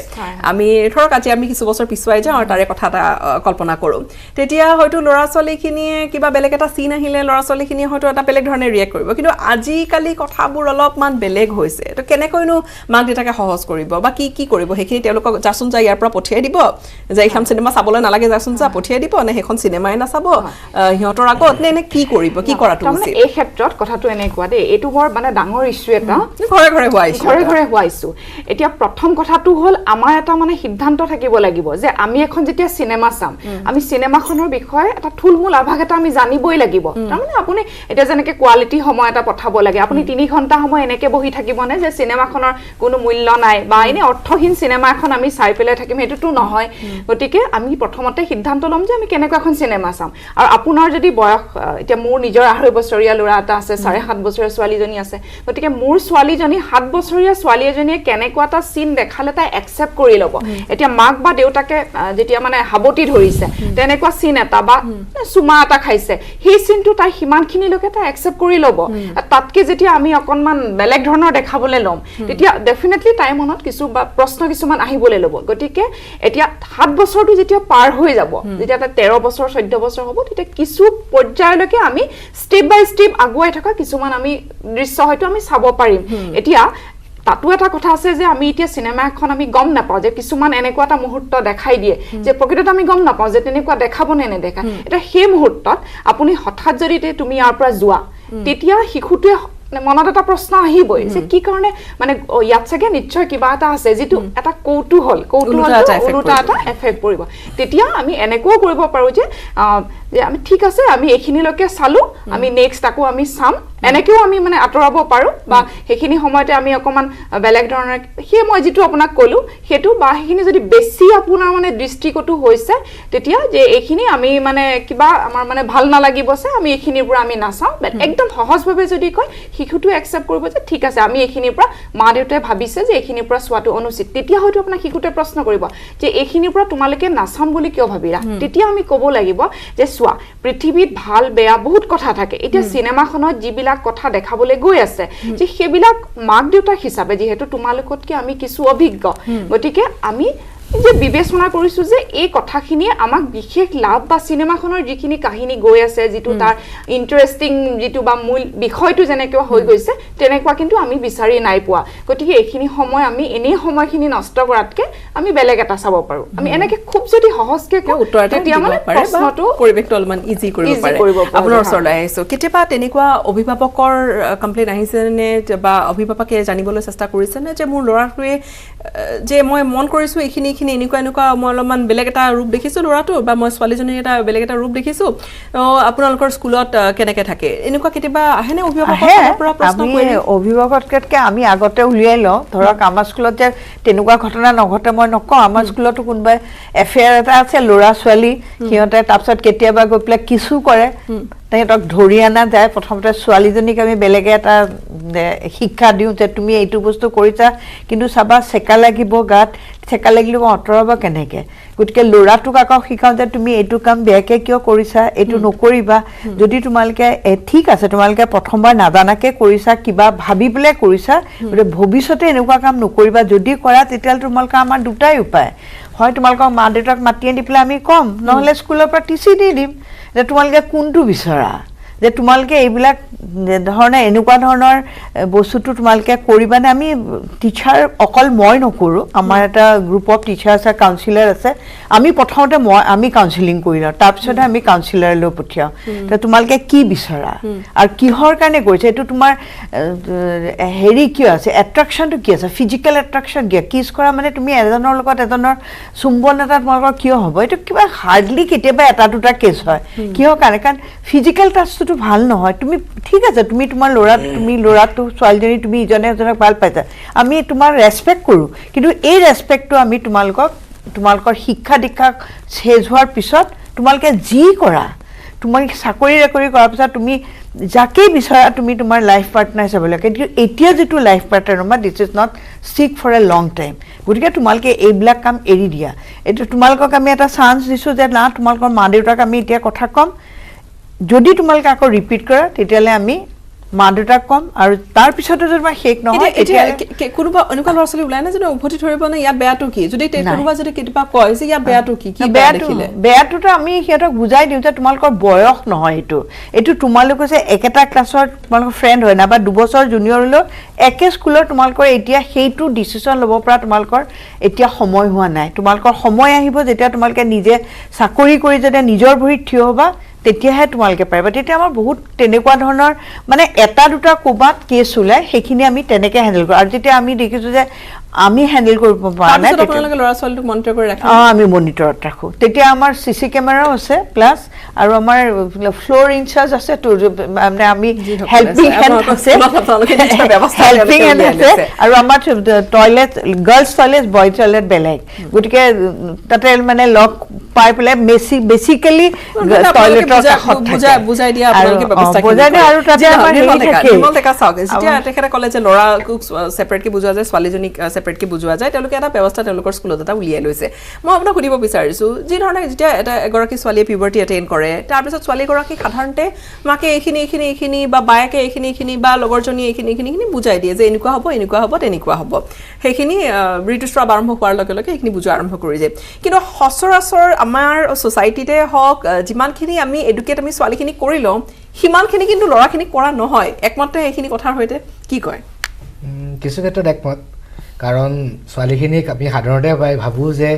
আমি ধৰক আজি আমি কিছু বছৰ পিছুৱাই যাওঁ আৰু তাৰে কথা এটা কল্পনা কৰোঁ তেতিয়া হয়তো ল'ৰা ছোৱালীখিনিয়ে কিবা বেলেগ এটা চিন আহিলে ল'ৰা ছোৱালীখিনিয়ে হয়তো এটা বেলেগ ধৰণে ৰিয়েক্ট কৰিব কিন্তু আজিকালি কথাবোৰ অলপমান বেলেগ হৈছে তো কেনেকৈনো মাক দেউতাকে সহজ কৰিব বা কি কৰিব সেইখিনি তেওঁলোকক যাচোন যা ইয়াৰ পৰা পঠিয়াই দিব যে এইখন চিনেমা চাবলৈ নালাগে যাচোন যা পঠিয়াই দিব নে সেইখন চিনেমাই নাচাব সিহঁতৰ আগত নে কি কৰিব কি কৰাটো উচিত এই ক্ষেত্ৰত কথাটো এনেকুৱা দেই এইটো বৰ মানে ডাঙৰ ইস্যু এটা ঘৰে ঘৰে হোৱাইছো এতিয়া প্ৰথম কথাটো হ'ল আমাৰ এটা মানে সিদ্ধান্ত থাকিব লাগিব যে আমি এখন যেতিয়া চিনেমা চাম আমি চিনেমাখনৰ বিষয়ে এটা থুলমূল আভাস এটা আমি জানিবই লাগিব তাৰমানে আপুনি এতিয়া যেনেকে কোৱালিটি সময় এটা পঠাব লাগে আপুনি 3 ঘণ্টা সময় এনেকে বহি থাকিবনে যে চিনেমাখনৰ কোনো মূল্য নাই বা এনে অৰ্থহীন চিনেমা এখন আমি চাই পেলাই থাকিম সেইটোতো নহয় গতিকে আমি প্ৰথমতে সিদ্ধান্ত ল'ম যে আমি কেনেকুৱা এখন চিনেমা চাম আৰু আপোনাৰ যদি বয়স এতিয়া মোৰ নিজৰ 2.5 বছৰীয়া ল'ৰা এটা আছে 7.5 বছৰীয়া ছোৱালীজনী আছে গতিকে মোৰ ছোৱালীজনী 7 বছৰীয়া ছোৱালী এজনীয়ে কেনেকুৱা এটা সিন দেখালে তাই একচেপ্ট কৰি ল'ব এতিয়া মাক বা দেউতাকে যেতিয়া মানে হাবতি ধৰিছে তেনেকুৱা সিন এটা বা সুমা এটা খাইছে সেই সিনটো তাই হিমানখিনিলৈকে তাই একচেপ্ট কৰি ল'ব তাতকে যেতিয়া আমি অকনমান বেলেগ ধৰণৰ দেখাবলৈ ল'ম তেতিয়া ডেফিনেটলি তাই মনত কিছু বা প্ৰশ্ন কিছুমান আহিবলৈ ল'ব গতিকে এতিয়া 7 বছৰটো যেতিয়া পাৰ হৈ যাব যেতিয়া 13 বছৰ 14 বছৰ হ'ব তেতিয়া কিছু পৰ্যায়লৈকে আমি স্টেপ বাই স্টেপ আগুৱাই থকা কিছুমান আমি দৃশ্য হয়তো আমি চাব পাৰিম এতিয়া তাতো এটা কথা আছে যে আমি এতিয়া চিনেমা এখন আমি গম নাপাওঁ যে কিছুমান এনেকুৱা এটা মুহূৰ্ত দেখাই দিয়ে যে প্ৰকৃততে আমি গম নাপাওঁ যে তেনেকুৱা দেখাব নে নেদেখা এটা সেই মুহূৰ্তত আপুনি হঠাৎ যদি তুমি ইয়াৰ পৰা যোৱা তেতিয়া শিশুটোৱে মনত এটা প্ৰশ্ন আহিবই যে কি কাৰণে মানে ইয়াত চাগে নিশ্চয় কিবা এটা আছে যেটো এটা কৌতূহল উলুটা এটা এফেক্ট পৰিব তেতিয়া আমি এনেকুৱাও কৰিব পাৰো যে আমি ঠিক আছে আমি এইখিনিলৈকে চালো আমি নেক্সট আকৌ আমি চাম এনেকেও আমি মানে আতৰাব পাৰো বা সেইখিনি সময়তে আমি অকমান বেলেগ ধৰণৰ সেই মই যেটো আপোনাক কলো হেতু বা সেইখিনি যদি বেছি আপোনাৰ মানে দৃষ্টিকটু হৈছে তেতিয়া যে এইখিনি আমি মানে কিবা আমাৰ মানে ভাল নালাগিবছে আমি এইখিনিৰ পৰা আমি নাচাও একদম সহজভাৱে যদি কয় শিশুটো একচেপ্ট কৰিব যে ঠিক আছে আমি এইখিনিৰ পৰা মা দেউতাই ভাবিছে যে এইখিনিৰ পৰা চোৱাটো অনুচিত তেতিয়া হয়তো আপোনাৰ শিশুটোৱে প্ৰশ্ন কৰিব যে এইখিনিৰ পৰা তোমালোকে নাচাম বুলি কিয় ভাবিলা তেতিয়া আমি ক'ব লাগিব যে চোৱা পৃথিৱীত ভাল বেয়া বহুত কথা থাকে এতিয়া চিনেমাখনত যিবিলাক যিবিলাক কথা দেখাবলৈ গৈ আছে যে সেইবিলাক মাক দেউতাক হিচাপে যিহেতু তোমালোকতকৈ আমি কিছু অভিজ্ঞ গতিকে আমি যে বিবেচনা কৰিছো যে এই কথাখিনিয়ে আমাক বিশেষ লাভ বা সিনেমাখনৰ যিখিনি কাহিনী গৈ আছে যিটো তাৰ ইন্টাৰেষ্টিং যিটো বা মূল বিষয়টো যেনেকৈ হৈ গৈছে তেনেকুৱা কিন্তু আমি বিচাৰি নাই পোৱা গতিকে এইখিনি সময় আমি এনেই সময়খিনি নষ্ট কৰাতকে আমি বেলেগ এটা চাব পাৰো আমি এনেকে খুব যদি সহজকে উত্তৰ এটা দিব পাৰে বা পৰিৱেশটো অলপমান ইজি কৰিব পাৰে আপোনাৰ ওচৰলৈ আহিছো কেতিয়াবা তেনেকুৱা অভিভাৱকৰ কমপ্লেইন আহিছে নে বা অভিভাৱকে জানিবলৈ চেষ্টা কৰিছে নে যে মোৰ ল'ৰাটোৱে যে মই মন কৰিছো এইখিনি এনেকুৱা মই অলপমান বেলেগ এটা ৰূপ দেখিছো ল'ৰাটো বা মই ছোৱালীজনীৰ এটা বেলেগ এটা ৰূপ দেখিছো আপোনালোকৰ স্কুলত কেনেকে থাকে এনেকুৱা কেতিয়াবা আহেনে অভিভাৱকৰ পৰা প্ৰশ্ন কৰে অভিভাৱকতকে আমি আগতে উলিয়াই লওঁ ধৰক আমাৰ স্কুলত যে তেনেকুৱা ঘটনা নঘটে মই নকওঁ আমাৰ স্কুলতো কোনোবাই এফেয়াৰ এটা আছে ল'ৰা ছোৱালী সিহঁতে তাৰপিছত কেতিয়াবা গৈ পেলাই কিছু কৰে তেহেঁতক ধৰি অনা যায় প্ৰথমতে ছোৱালীজনীক আমি বেলেগে এটা শিক্ষা দিওঁ যে তুমি এইটো বস্তু কৰিছা কিন্তু চাবা চেকা লাগিব গাত চেকা লাগিলে আঁতৰাব কেনেকে গতিকে ল'ৰাটোক আকৌ শিকাওঁ যে তুমি এইটো কাম বেয়াকে কিয় কৰিছা এইটো নকৰিবা যদি তোমালোকে ঠিক আছে তোমালোকে প্ৰথমবাৰ নাজানাকে কৰিছা কিবা ভাবি পেলাই কৰিছা গতিকে ভৱিষ্যতে এনেকুৱা কাম নকৰিবা যদি কৰা তেতিয়াহ'লে তোমালোকে আমাৰ দুটাই উপায় হয় তোমালোকক মা দেউতাক মাতি আনি পেলাই আমি ক'ম নহ'লে স্কুলৰ পৰা টিচি দি দিম যে তোমালোকে কোনটো বিচৰা যে তোমালোকে এইবিলাক ধৰণে এনেকুৱা ধৰণৰ বস্তুটো তোমালোকে কৰিবানে আমি টিচাৰ অকল মই নকৰোঁ আমাৰ এটা গ্ৰুপ অফ টিচাৰ আছে কাউন্সিলাৰ আছে আমি প্ৰথমতে আমি কাউন্সিলিং কৰি লওঁ তাৰপিছতে আমি কাউন্সিলাৰলৈ পঠিয়াওঁ তো তোমালোকে কি বিচৰা আৰু কিহৰ কাৰণে কৰিছে এইটো তোমাৰ হেৰি কিয় আছে এট্ৰেকশ্যনটো কি আছে ফিজিকেল এট্ৰেকশ্যন কিয় কিছ কৰা মানে তুমি এজনৰ লগত এজনৰ চুম্বন এটা তোমালোকৰ কিয় হ'ব এইটো কিবা হাৰ্ডলি কেতিয়াবা এটা দুটা কেছ হয় কিহৰ কাৰণে কাৰণ ফিজিকেল টাচটো ভাল নহয় তুমি ঠিক আছে তুমি তোমাৰ ল'ৰাটো ছোৱালীজনী তুমি ইজনে এজনক ভাল পাইছা আমি তোমাৰ ৰেচপেক্ট কৰোঁ কিন্তু এই ৰেচপেক্টটো আমি তোমালোকৰ শিক্ষা দীক্ষা শেষ হোৱাৰ পিছত তোমালোকে যি কৰা তোমাক চাকৰি কৰাৰ পিছত তুমি যাকেই বিচৰা তুমি তোমাৰ লাইফ পাৰ্টনাৰ হিচাপে লাগে কিন্তু এতিয়া যিটো লাইফ পাৰ্টনাৰ বা this is not stick for a long time গতিকে তোমালোকে এইবিলাক কাম এৰি দিয়া এইটো তোমালোকক আমি এটা চান্স দিছোঁ যে না তোমালোকৰ মা দেউতাক আমি এতিয়া কথা ক'ম যদি তোমালোকে আকৌ ৰিপিট কৰা তেতিয়াহ'লে আমি মা দেউতাক ক'ম আৰু তাৰপিছতো যদি মই শেষ নহয় কোনোবা এনেকুৱা ল'ৰা ছোৱালী ওলাই না যদি উভতি ধৰিব নে ইয়াৰ বেয়াটো কি যদি কোনোবা যদি কেতিয়াবা কয় যে ইয়াৰ বেয়াটো কি বেয়াটোতো আমি সিহঁতক বুজাই দিওঁ যে তোমালোকৰ বয়স নহয় এইটো তোমালোকে যে একেটা ক্লাছৰ তোমালোকৰ ফ্ৰেণ্ড হয় না বা 2 বছৰ জুনিয়ৰ হ'লেও একে স্কুলৰ তোমালোকৰ এতিয়া সেইটো ডিচিশ্যন ল'ব পৰা তোমালোকৰ এতিয়া সময় হোৱা নাই তোমালোকৰ সময় আহিব যেতিয়া তোমালোকে নিজে চাকৰি কৰি যেতিয়া নিজৰ ভৰিত থিয় হ'বা তেতিয়াহে তোমালোকে পাৰিবা তেতিয়া আমাৰ বহুত তেনেকুৱা ধৰণৰ মানে এটা দুটা ক'ৰবাত কেছ ওলাই সেইখিনি আমি তেনেকৈ হেণ্ডেল কৰোঁ আৰু যেতিয়া আমি দেখিছোঁ যে আমি হেণ্ডেল কৰিব পৰা নাই ল'ৰা ছোৱালীটোক মনিটৰ কৰি ৰাখোঁ আমি মনিটৰত ৰাখোঁ তেতিয়া আমাৰ CC কেমেৰাও আছে প্লাছ আৰু আমাৰ ফ্ল'ৰ ইনচাৰ্জ আছে মানে আমি হেল্পিং হেণ্ড আছে আৰু আমাৰ toilet girls toilet boys toilet বেলেগ গতিকে তাতে মানে লগ পাই পেলাই বেচিকেলি টয়লেটৰ বুজাই দিয়া আপোনালোকে ব্যৱস্থা আৰু যেতিয়া তেখেতে ক'লে যে ল'ৰাক ছেপাৰেটকৈ বুজোৱা যায় ছোৱালীজনীক ছেপাৰেটকৈ বুজোৱা যায় তেওঁলোকে এটা ব্যৱস্থা তেওঁলোকৰ স্কুলত এটা উলিয়াই লৈছে মই আপোনাক সুধিব বিচাৰিছোঁ যি ধৰণে যেতিয়া এগৰাকী ছোৱালীয়ে পিউবাৰ্টি এটেইন কৰে তাৰপিছত ছোৱালীগৰাকীক সাধাৰণতে মাকে এইখিনি বা বায়েকে এইখিনি বা লগৰজনীয়ে এইখিনি বুজাই দিয়ে যে এনেকুৱা হ'ব তেনেকুৱা হ'ব সেইখিনি ঋতুস্ৰাৱ আৰম্ভ হোৱাৰ লগে লগে সেইখিনি বুজোৱা আৰম্ভ কৰি যায় কিন্তু সচৰাচৰ আমাৰ ছ'চাইটিতে হওক যিমানখিনি আমি এডুকেট আমি ছোৱালীখিনি কৰি লওঁ সিমানখিনি কিন্তু ল'ৰাখিনি কৰা নহয় একমতে এইখিনি কথাৰ সৈতে কি কয় কিছু ক্ষেত্ৰত একমত কাৰণ ছোৱালীখিনিক আমি সাধাৰণতে ভাবোঁ যে